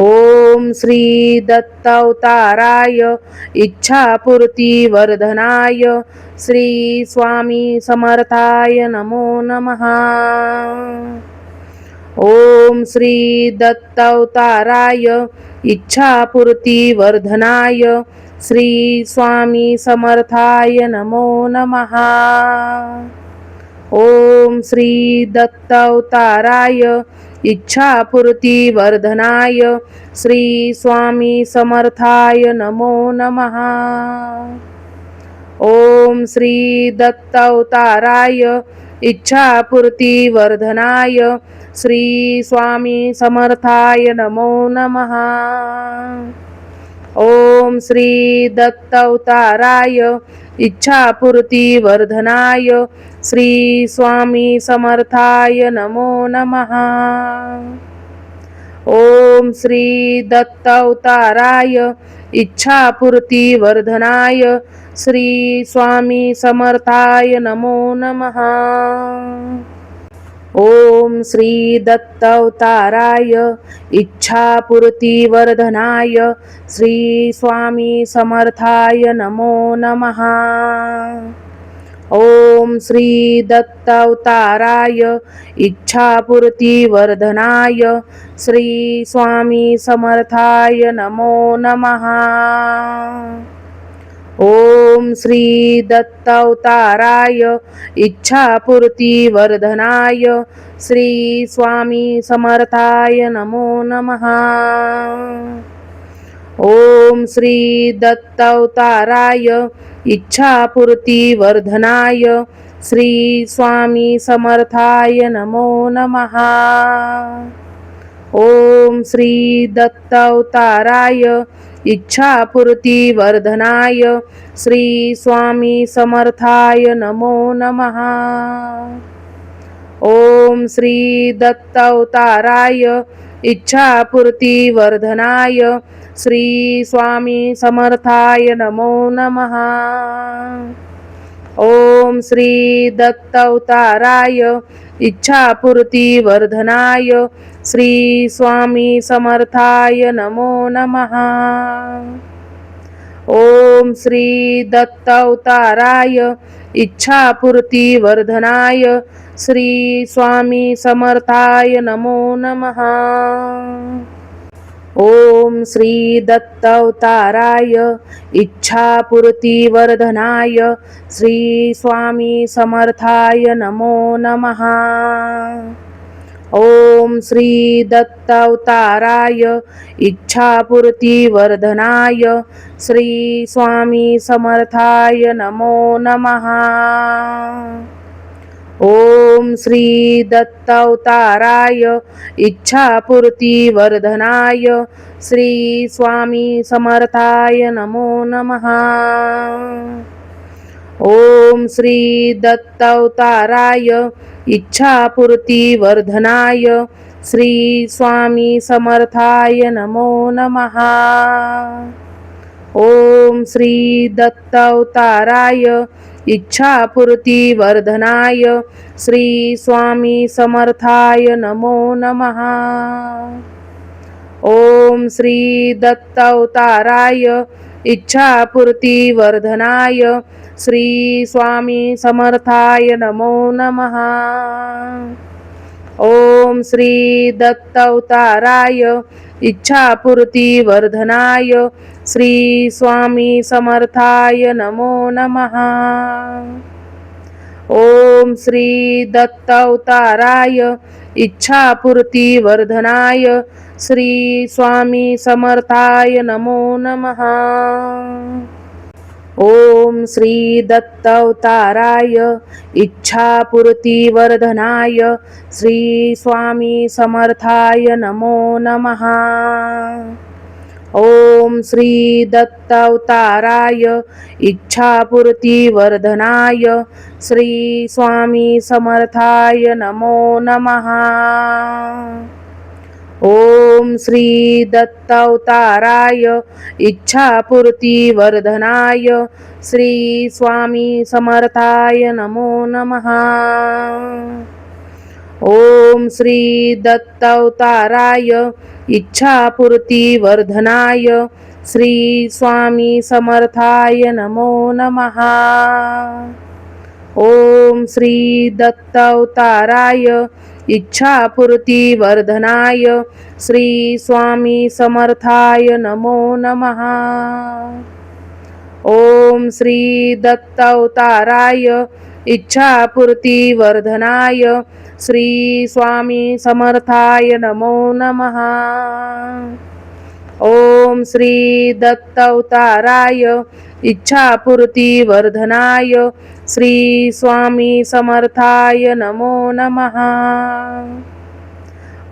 ओम श्री दत्तावताराय इच्छापूर्तिवर्धनाय श्री स्वामी समर्थाय नमो नमः। ओम श्री दत्तावताराय इच्छापूर्तिवर्धनाय श्री स्वामी समर्थाय नमो नमः। ओम श्री दत्तावताराय इच्छापूर्तिवर्धनाय श्री स्वामी समर्थाय नमो नमः। ओम श्री दत्तावताराय इच्छापूर्तिवर्धनाय श्री स्वामी समर्थाय नमो नमः। ओम श्री दत्तावताराय इच्छापूर्तिवर्धनाय श्री स्वामी समर्थाय नमो नमः। ओम श्री दत्तावताराय इच्छापूर्तिवर्धनाय श्री स्वामी समर्थाय नमो नमः। ओम श्री दत्तावताराय इच्छापूर्तिवर्धनाय श्री स्वामी समर्थाय नमो नमः। ओम श्री दत्तावताराय इच्छापूर्तिवर्धनाय श्री स्वामी समर्थाय नमो नमः। ओम श्री दत्तावताराय इच्छापूर्तिवर्धनाय श्री स्वामी समर्थाय नमो नमः। ओम श्री दत्तावताराय इच्छापूर्तिवर्धनाय श्री स्वामी समर्थाय नमो नमः। ओम श्री दत्तावताराय इच्छापूर्तिवर्धनाय श्री स्वामी समर्थाय नमो नमः। ओम श्री दत्तावताराय इच्छापूर्तिवर्धनाय श्री स्वामी समर्थाय नमो नमः। ओम श्री दत्तावताराय इच्छापूर्तिवर्धनाय श्री स्वामी समर्थाय नमो नमः। ओम श्री दत्तावताराय इच्छापूर्तिवर्धनाय श्री स्वामी समर्थाय नमो नमः। ओम श्री दत्तावताराय इच्छापूर्तिवर्धनाय श्री स्वामी समर्थाय नमो नमः। ओम श्री दत्तावताराय इच्छापूर्तिवर्धनाय श्री स्वामी समर्थाय नमो नमः। ओम श्री दत्तावताराय इच्छापूर्तिवर्धनाय श्री स्वामी समर्थाय नमो नमः। ओम श्री दत्तावताराय इच्छापूर्तिवर्धनाय श्री स्वामी समर्थाय नमो नमः। ओम श्री दत्तावताराय इच्छापूर्तिवर्धनाय श्री स्वामी समर्थाय नमो नमः। ओम श्री दत्तावताराय इच्छापूर्तिवर्धनाय श्री स्वामी समर्थाय नमो नमः। ओम श्री दत्तावताराय इच्छापूर्तिवर्धनाय श्री स्वामी समर्थाय नमो नमः। ओम श्री दत्तावताराय इच्छापूर्तिवर्धनाय श्री स्वामी समर्थाय नमो नमः। ओम श्री दत्तावताराय इच्छापूर्तिवर्धनाय श्री स्वामी समर्थाय नमो नमः। ओम श्री दत्तावताराय इच्छापूर्तिवर्धनाय श्री स्वामी समर्थाय नमो नमः। ओम श्री दत्तावताराय इच्छापूर्तिवर्धनाय श्री स्वामी समर्थाय नमो नमः। ओम श्री दत्तावताराय इच्छापूर्तिवर्धनाय श्री स्वामी समर्थाय नमो नमः। ओम श्री दत्तावताराय इच्छापूर्तिवर्धनाय श्री स्वामी समर्थाय नमो नमः। ओम श्री दत्तावताराय इच्छापूर्तिवर्धनाय श्री स्वामी समर्थाय नमो नमः। ओम श्री दत्तावताराय इच्छापूर्तिवर्धनाय श्री स्वामी समर्थाय नमो नमः।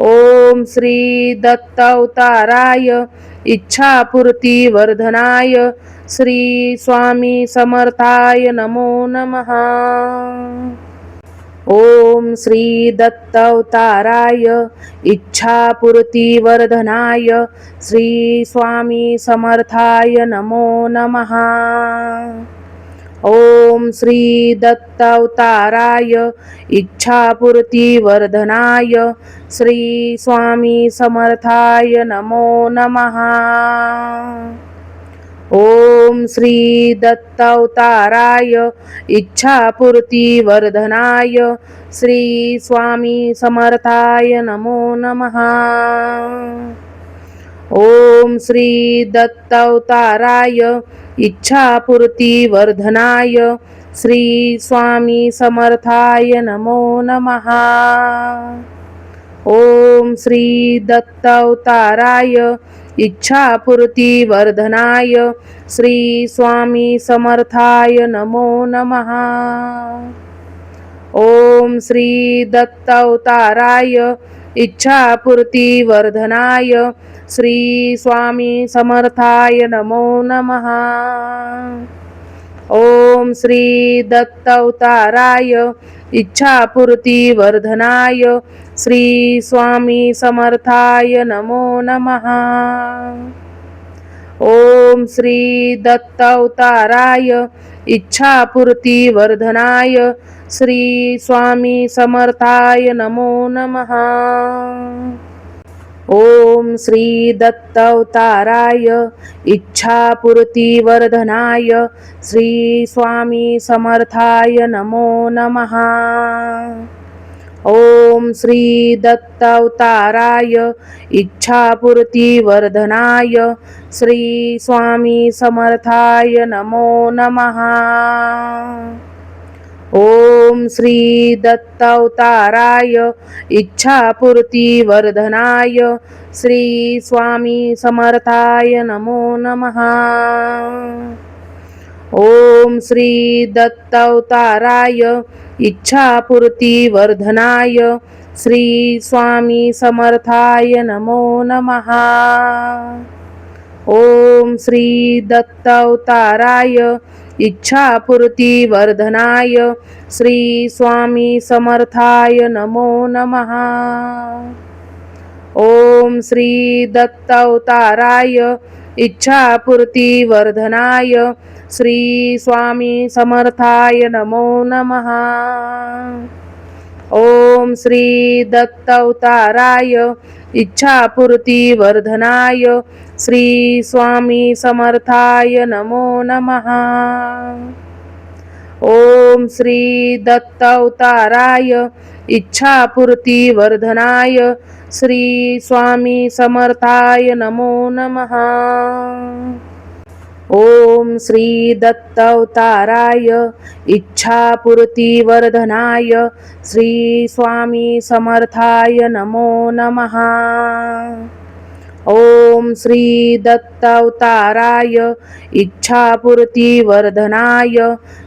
ओम श्री दत्तावताराय इच्छापूर्तिवर्धनाय श्री स्वामी समर्थाय नमो नमः। ओम श्री दत्तावताराय इच्छापूर्तिवर्धनाय श्री स्वामी समर्थाय नमो नमः। ओम श्री दत्तावताराय इच्छापूर्तिवर्धनाय श्री स्वामी समर्थाय नमो नमः। ओम श्री दत्तावताराय इच्छापूर्तिवर्धनाय श्री स्वामी समर्थाय नमो नमः। ओम श्री दत्तावताराय इच्छापूर्तिवर्धनाय श्री स्वामी समर्थाय नमो नमः। ओम श्री दत्तावताराय इच्छापूर्तिवर्धनाय श्री स्वामी समर्थाय नमो नमः। ओम श्री दत्तावताराय इच्छापूर्तिवर्धनाय श्री स्वामी समर्थाय नमो नमः। ओम श्री दत्तावताराय इच्छापूर्तिवर्धनाय श्री स्वामी समर्थाय नमो नमः। ओम श्री दत्तावताराय इच्छापूर्तिवर्धनाय श्री स्वामी समर्थाय नमो नमः। ओम श्री दत्तावताराय इच्छापूर्तिवर्धनाय श्री स्वामी समर्थाय नमो नमः। ओम श्री दत्तावताराय इच्छापूर्तिवर्धनाय श्री स्वामी समर्थाय नमो नमः। ओम श्री दत्तावताराय इच्छापूर्तिवर्धनाय श्री स्वामी समर्थाय नमो नमः। ओम श्री दत्तावताराय इच्छापूर्तिवर्धनाय श्री स्वामी समर्थाय नमो नमः। ओम श्री दत्तावताराय इच्छापूर्तिवर्धनाय श्री स्वामी समर्थाय नमो नमः। ओम श्री दत्तावताराय इच्छापूर्तिवर्धनाय श्री स्वामी समर्थाय नमो नमः। ओम श्री दत्तावताराय इच्छापूर्तिवर्धनाय श्री स्वामी समर्थाय नमो नमः। ओम श्री दत्तावताराय इच्छापूर्तिवर्धनाय श्री स्वामी समर्थाय नमो नमः। ओम श्री दत्तावताराय इच्छापूर्तिवर्धनाय श्री स्वामी समर्थाय नमो नमः। ओम श्री दत्तावताराय इच्छापूर्तिवर्धनाय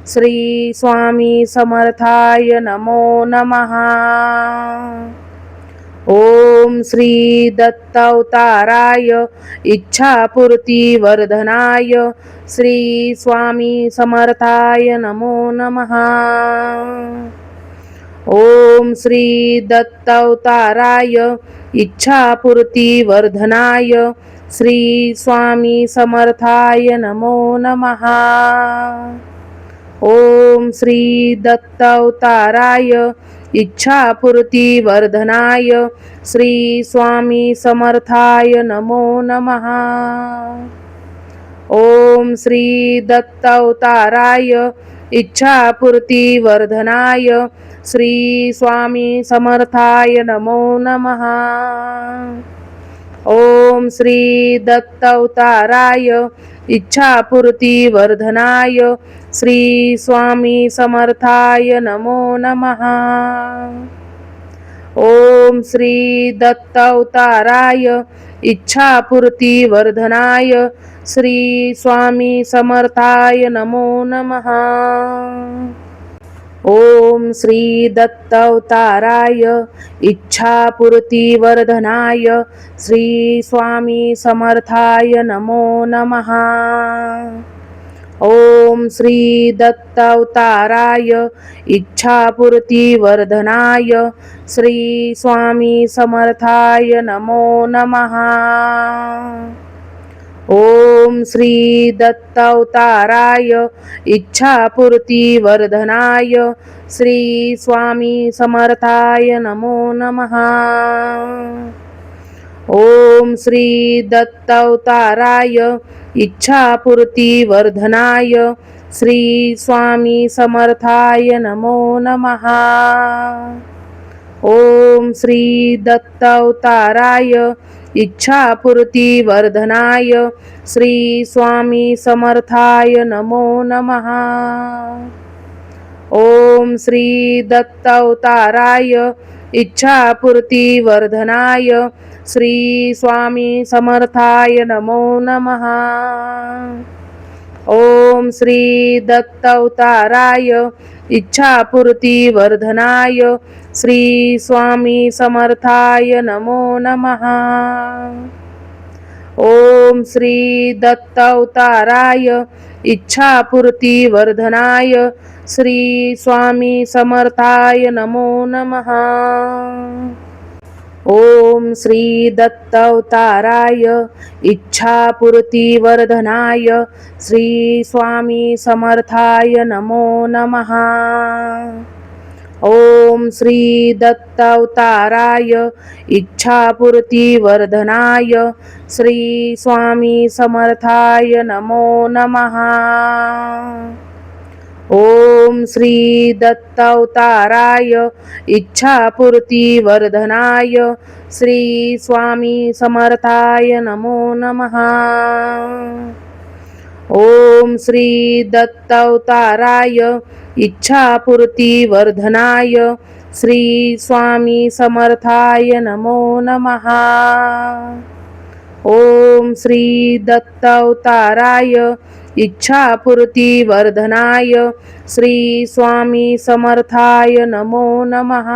श्री स्वामी समर्थाय नमो नमः। ओम श्री दत्तावताराय इच्छापूर्तिवर्धनाय श्री स्वामी समर्थाय नमो नमः। ओम श्री दत्तावताराय इच्छापूर्तिवर्धनाय श्री स्वामी समर्थाय नमो नमः। ओम श्री दत्तावताराय इच्छापूर्तिवर्धनाय श्री स्वामी समर्थाय नमो नमः। ओम श्री दत्तावताराय इच्छापूर्तिवर्धनाय श्री स्वामी समर्थाय नमो नमः। ओम श्री दत्तावताराय इच्छापूर्तिवर्धनाय श्री स्वामी समर्थाय नमो नमः। ओम श्री दत्तावताराय इच्छापूर्तिवर्धनाय श्री स्वामी समर्थाय नमो नमः। ओम श्री दत्तावताराय इच्छापूर्तिवर्धनाय श्री स्वामी समर्थाय नमो नमः। ओम श्री दत्तावताराय इच्छापूर्तिवर्धनाय श्री स्वामी समर्थाय नमो नमः। ओम श्री दत्तावताराय इच्छापूर्तिवर्धनाय श्री स्वामी समर्थाय नमो नमः। ओम श्री दत्तावताराय इच्छापूर्तिवर्धनाय श्री स्वामी समर्थाय नमो नमः। ओम श्री दत्तावताराय इच्छापूर्तिवर्धनाय श्री स्वामी समर्थाय नमो नमः। ओम श्री दत्तावताराय इच्छापूर्तिवर्धनाय श्री स्वामी समर्थाय नमो नमः। ओम श्री दत्तावताराय इच्छापूर्तिवर्धनाय श्री स्वामी समर्थाय नमो नमः। ओम श्री दत्तावताराय इच्छापूर्तिवर्धनाय श्री स्वामी समर्थाय नमो नमः। ओम श्री दत्तावताराय इच्छापूर्तिवर्धनाय श्री स्वामी समर्थाय नमो नमः। ओम श्री दत्तावताराय इच्छापूर्तिवर्धनाय श्री स्वामी समर्थाय नमो नमः। ओम श्री दत्तावताराय इच्छापूर्तिवर्धनाय श्री स्वामी समर्थाय नमो नमः। ओम श्री दत्तावताराय इच्छापूर्तिवर्धनाय श्री स्वामी समर्थाय नमो नमः। ओम श्री दत्तावताराय इच्छापूर्तिवर्धनाय श्री स्वामी समर्थाय नमो नमः।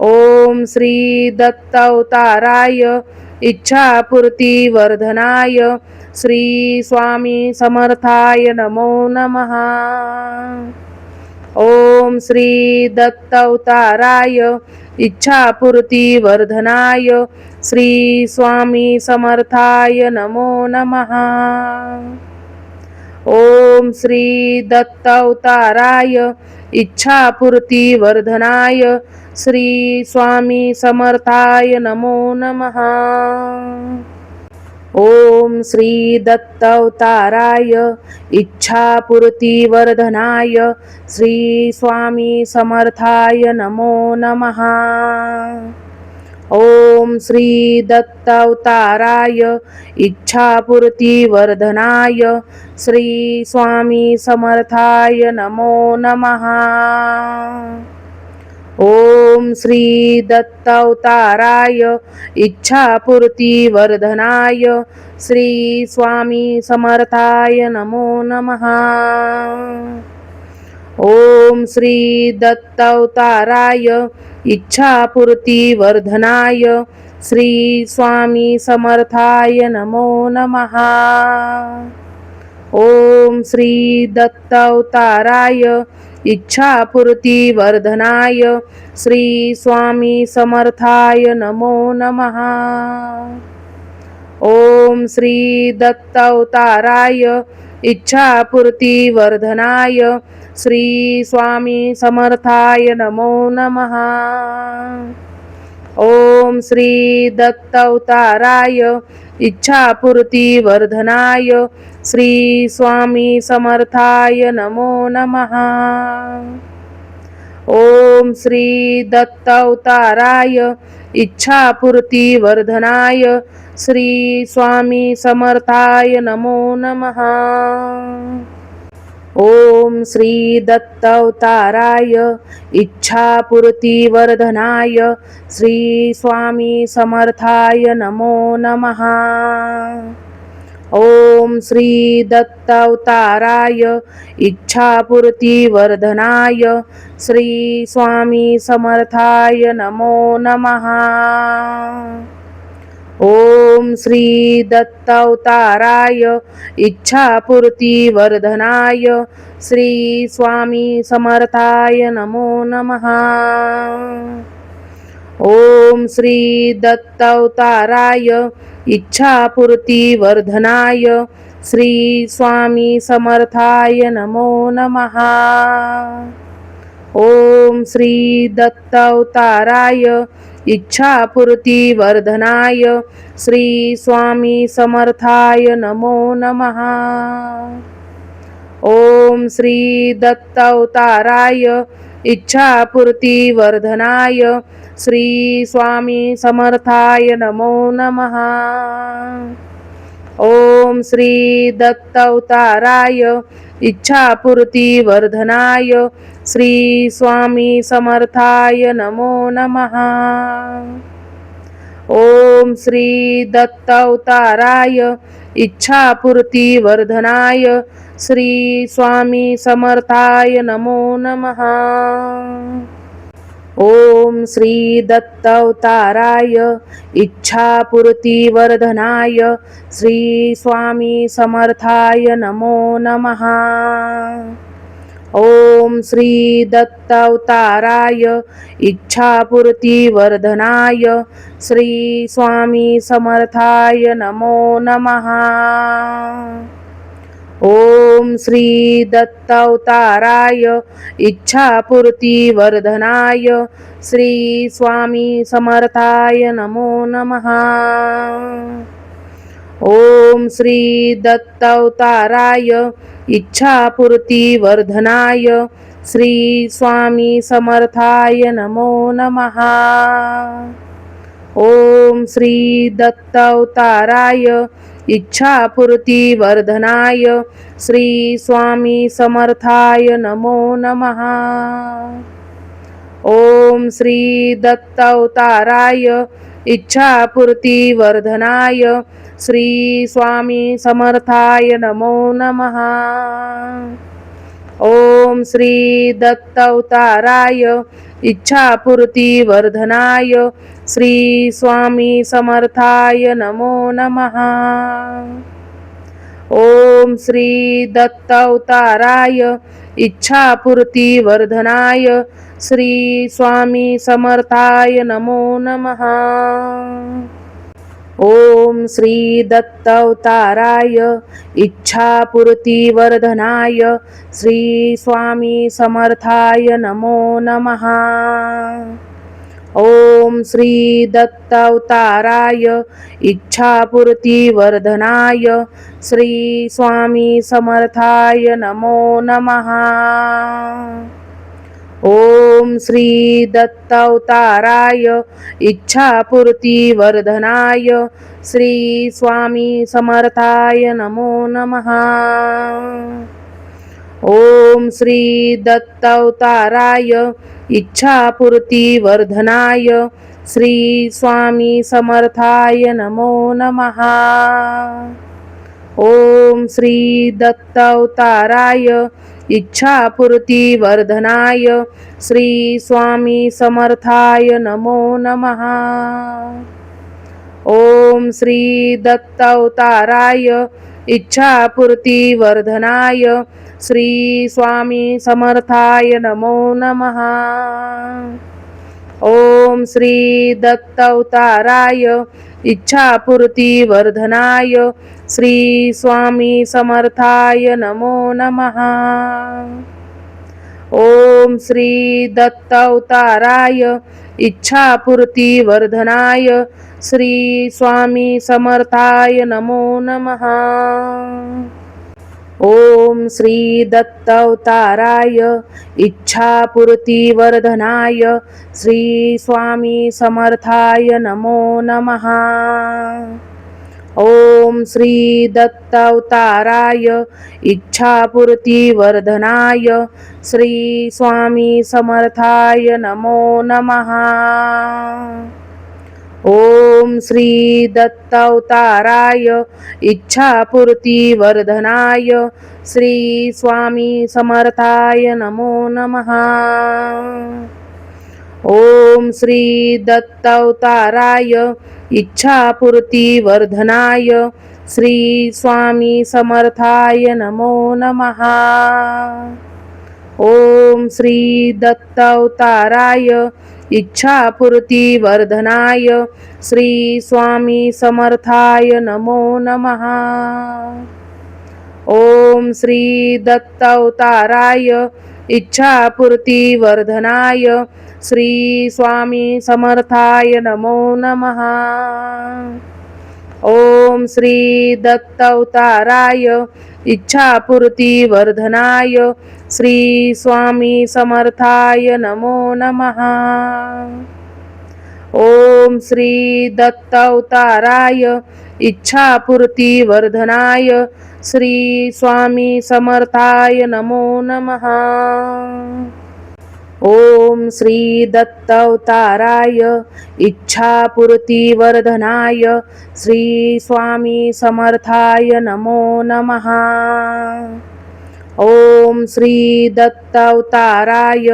ओम श्री दत्तावताराय इच्छापूर्तिवर्धनाय श्री स्वामी समर्थाय नमो नमः। ओम श्री दत्तावताराय इच्छापूर्तिवर्धनाय श्री स्वामी समर्थाय नमो नमः। ओम श्री दत्तावताराय इच्छापूर्तिवर्धनाय श्री स्वामी समर्थाय नमो नमः। ओम श्री दत्तावताराय इच्छापूर्तिवर्धनाय श्री स्वामी समर्थाय नमो नमः। ओम श्री दत्तावताराय इच्छापूर्तिवर्धनाय श्री स्वामी समर्थाय नमो नमः। ओम श्री दत्तावताराय इच्छापूर्तिवर्धनाय श्री स्वामी समर्थाय नमो नमः। ओम श्री दत्तावताराय इच्छापूर्तिवर्धनाय श्री स्वामी समर्थाय नमो नमः। ओम श्री दत्तावताराय इच्छापूर्तिवर्धनाय श्री स्वामी समर्थाय नमो नमः। ओम श्री दत्त अवताराय इच्छापूर्तिवर्धनाय श्री स्वामी समर्थाय नमो नमः। ओम श्री दत्त अवताराय इच्छापूर्तिवर्धनाय श्री स्वामी समर्थाय नमो नमः। ओम श्री दत्त अवताराय इच्छापूर्तिवर्धनाय श्री स्वामी समर्थाय नमो नमः। ओम श्री दत्त अवताराय इच्छापूर्तिवर्धनाय श्री स्वामी समर्थाय नमो नमः। ओम श्री दत्त अवताराय इच्छापूर्तिवर्धनाय श्री स्वामी समर्थाय नमो नमः। ओम श्री दत्त अवताराय इच्छापूर्तिवर्धनाय श्री स्वामी समर्थाय नमो नमः। ओम श्री दत्त अवताराय इच्छापूर्तिवर्धनाय श्री स्वामी समर्थाय नमो नमः। ओम श्री दत्त अवताराय इच्छापूर्तिवर्धनाय श्री स्वामी समर्थाय नमो नमः। ओम श्री दत्त अवताराय इच्छापूर्तिवर्धनाय श्री स्वामी समर्थाय नमो नमः। ओम श्री दत्त अवताराय इच्छापूर्तिवर्धनाय श्री स्वामी समर्थाय नमो नमः। ओम श्री दत्त अवताराय इच्छापूर्तिवर्धनाय श्री स्वामी समर्थाय नमो नमः। ओम श्री दत्त अवताराय इच्छापूर्तिवर्धनाय श्री स्वामी समर्थाय नमो नमः। ओम श्री दत्त अवताराय इच्छापूर्तिवर्धनाय श्री स्वामी समर्थाय नमो नमः। ओम श्री दत्त अवताराय इच्छापूर्तिवर्धनाय श्री स्वामी समर्थाय नमो नमः। ओम श्री दत्त अवताराय इच्छापूर्तिवर्धनाय श्री स्वामी समर्थाय नमो नमः। ओम श्री दत्त अवताराय इच्छापूर्तिवर्धनाय श्री स्वामी समर्थाय नमो नमः। ओम श्री दत्त अवताराय इच्छापूर्तिवर्धनाय श्री स्वामी समर्थाय नमो नमः। ओम श्री दत्त अवताराय इच्छापूर्तिवर्धनाय श्री स्वामी समर्थाय नमो नमः। ओम श्री दत्त अवताराय इच्छापूर्तिवर्धनाय श्री स्वामी समर्थाय नमो नमः। ओम श्री दत्त अवताराय इच्छापूर्तिवर्धनाय श्री स्वामी समर्थाय नमो नमः। ओम श्री दत्त अवताराय इच्छापूर्तिवर्धनाय श्री स्वामी समर्थाय नमो नमः। ओम श्री दत्त अवताराय इच्छापूर्तिवर्धनाय श्री स्वामी समर्थाय नमो नमः। ओम श्री दत्त अवताराय इच्छापूर्तिवर्धनाय श्री स्वामी समर्थाय नमो नमः। ओम श्री दत्त अवताराय इच्छापूर्तिवर्धनाय श्री स्वामी समर्थाय नमो नमः। ओम श्री दत्त अवताराय इच्छापूर्तिवर्धनाय श्री स्वामी समर्थाय नमो नमः. ओम श्री दत्त अवताराय इच्छापूर्ती वर्धनाय श्री स्वामी समर्थाय नमो नमः. ओम श्री दत्त अवताराय इच्छापूर्ती वर्धनाय श्री स्वामी समर्थाय नमो नमः. ओम श्री दत्त अवताराय इच्छापूर्ती वर्धनाय श्री स्वामी समर्थाय नमो नमः. ओम श्री दत्त अवताराय इच्छापूर्ती वर्धनाय श्री स्वामी समर्थाय नमो नमः. ओम श्री दत्त अवताराय इच्छापूर्ती वर्धनाय श्री स्वामी समर्थाय नमो नमः. ओम श्री दत्त अवताराय इच्छापूर्ती वर्धनाय श्री स्वामी समर्थाय नमो नमः. ओम श्री दत्त अवताराय इच्छापूर्ती वर्धनाय श्री स्वामी समर्थाय नमो नमः. ओम श्री दत्त अवताराय इच्छापूर्ती वर्धनाय श्री स्वामी समर्थाय नमो नमः. ओम श्री दत्त अवताराय इच्छापूर्ती वर्धनाय श्री स्वामी समर्थाय नमो नमः. ओम श्री दत्त अवताराय इच्छापूर्ती वर्धनाय श्री स्वामी समर्थाय नमो नमः. ओम श्री दत्त अवताराय इच्छापूर्ती वर्धनाय श्री स्वामी समर्थाय नमो नमः. ओम श्री दत्त अवताराय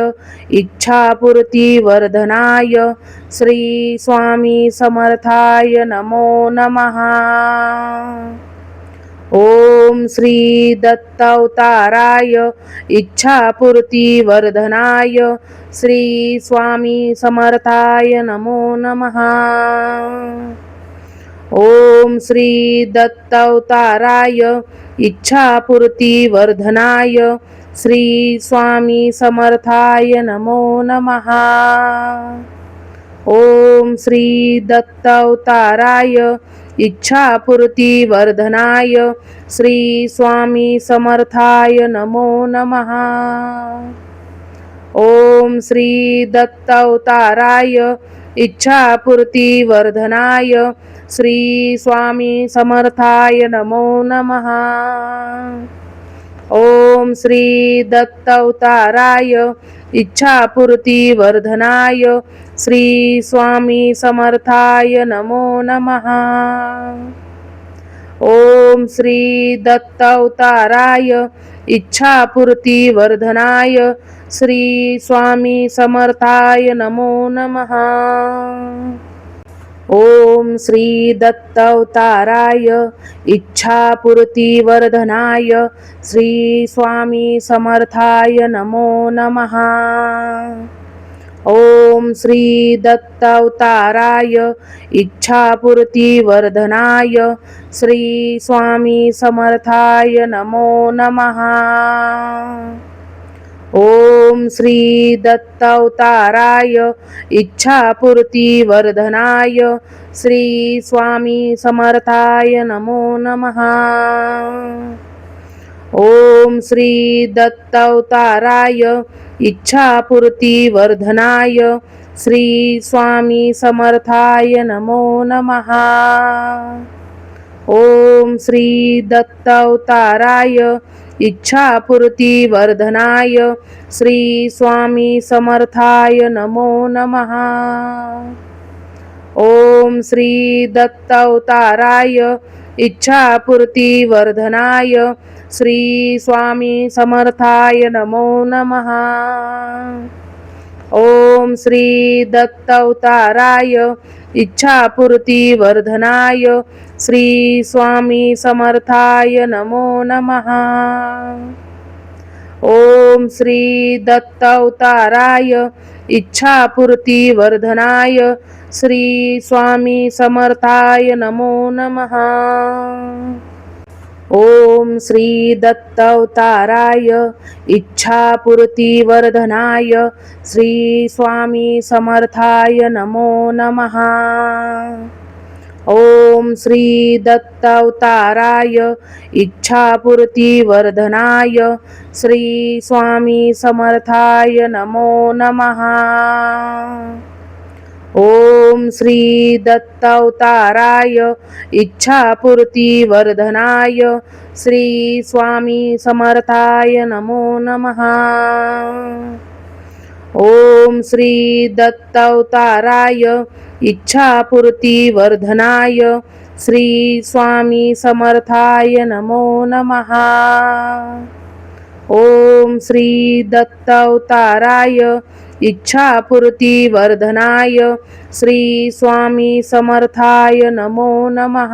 इच्छापूर्ती वर्धनाय श्री स्वामी समर्थाय नमो नमः. ओम श्री दत्त अवताराय इच्छापूर्ती वर्धनाय श्री स्वामी समर्थाय नमो नमः. ओम श्री दत्त अवताराय इच्छापूर्ती वर्धनाय श्री स्वामी समर्थाय नमो नमः. ओम श्री दत्त अवताराय इच्छापूर्ती वर्धनाय श्री स्वामी समर्थाय नमो नमः. ओम श्री दत्त अवताराय इच्छापूर्ती वर्धनाय श्री स्वामी समर्थाय नमो नमः. ओम श्री दत्त अवताराय इच्छापूर्ती वर्धनाय श्री स्वामी समर्थाय नमो नमः. ओम श्री दत्त अवताराय इच्छापूर्ती वर्धनाय श्री स्वामी समर्थाय नमो नमः. ओम श्री दत्त अवताराय इच्छापूर्ती वर्धनाय श्री स्वामी समर्थाय नमो नमः. ओम श्री दत्त अवताराय इच्छापूर्ती वर्धनाय श्री स्वामी समर्थाय नमो नमः. ओम श्री दत्त अवताराय इच्छापूर्ती वर्धनाय श्री स्वामी समर्थाय नमो नमः. ओम श्री दत्त अवताराय इच्छापूर्ती वर्धनाय श्री स्वामी समर्थाय नमो नमः. ओम श्री दत्त अवताराय इच्छापूर्ती वर्धनाय श्री स्वामी समर्थाय नमो नमः. ओम श्री दत्त अवताराय इच्छापूर्ती वर्धनाय श्री स्वामी समर्थाय नमो नमः. ओम श्री दत्त अवताराय इच्छापूर्ती वर्धनाय श्री स्वामी समर्थाय नमो नमः. ओम श्री दत्त अवताराय इच्छापूर्तीवर्धनाय श्री स्वामी समर्थाय नमो नमः। ओम श्री दत्त अवताराय इच्छापूर्तीवर्धनाय श्री स्वामी समर्थाय नमो नमः। ओम श्री दत्त अवताराय इच्छापूर्तीवर्धनाय श्री स्वामी समर्थाय नमो नमः। ओम श्री दत्त अवताराय इच्छापूर्तीवर्धनाय श्री स्वामी समर्थाय नमो नमः। ओम श्री दत्त अवताराय इच्छापूर्तीवर्धनाय श्री स्वामी समर्थाय नमो नमः। ओम श्री दत्त अवताराय इच्छापूर्तीवर्धनाय श्री स्वामी समर्थाय नमो नमः।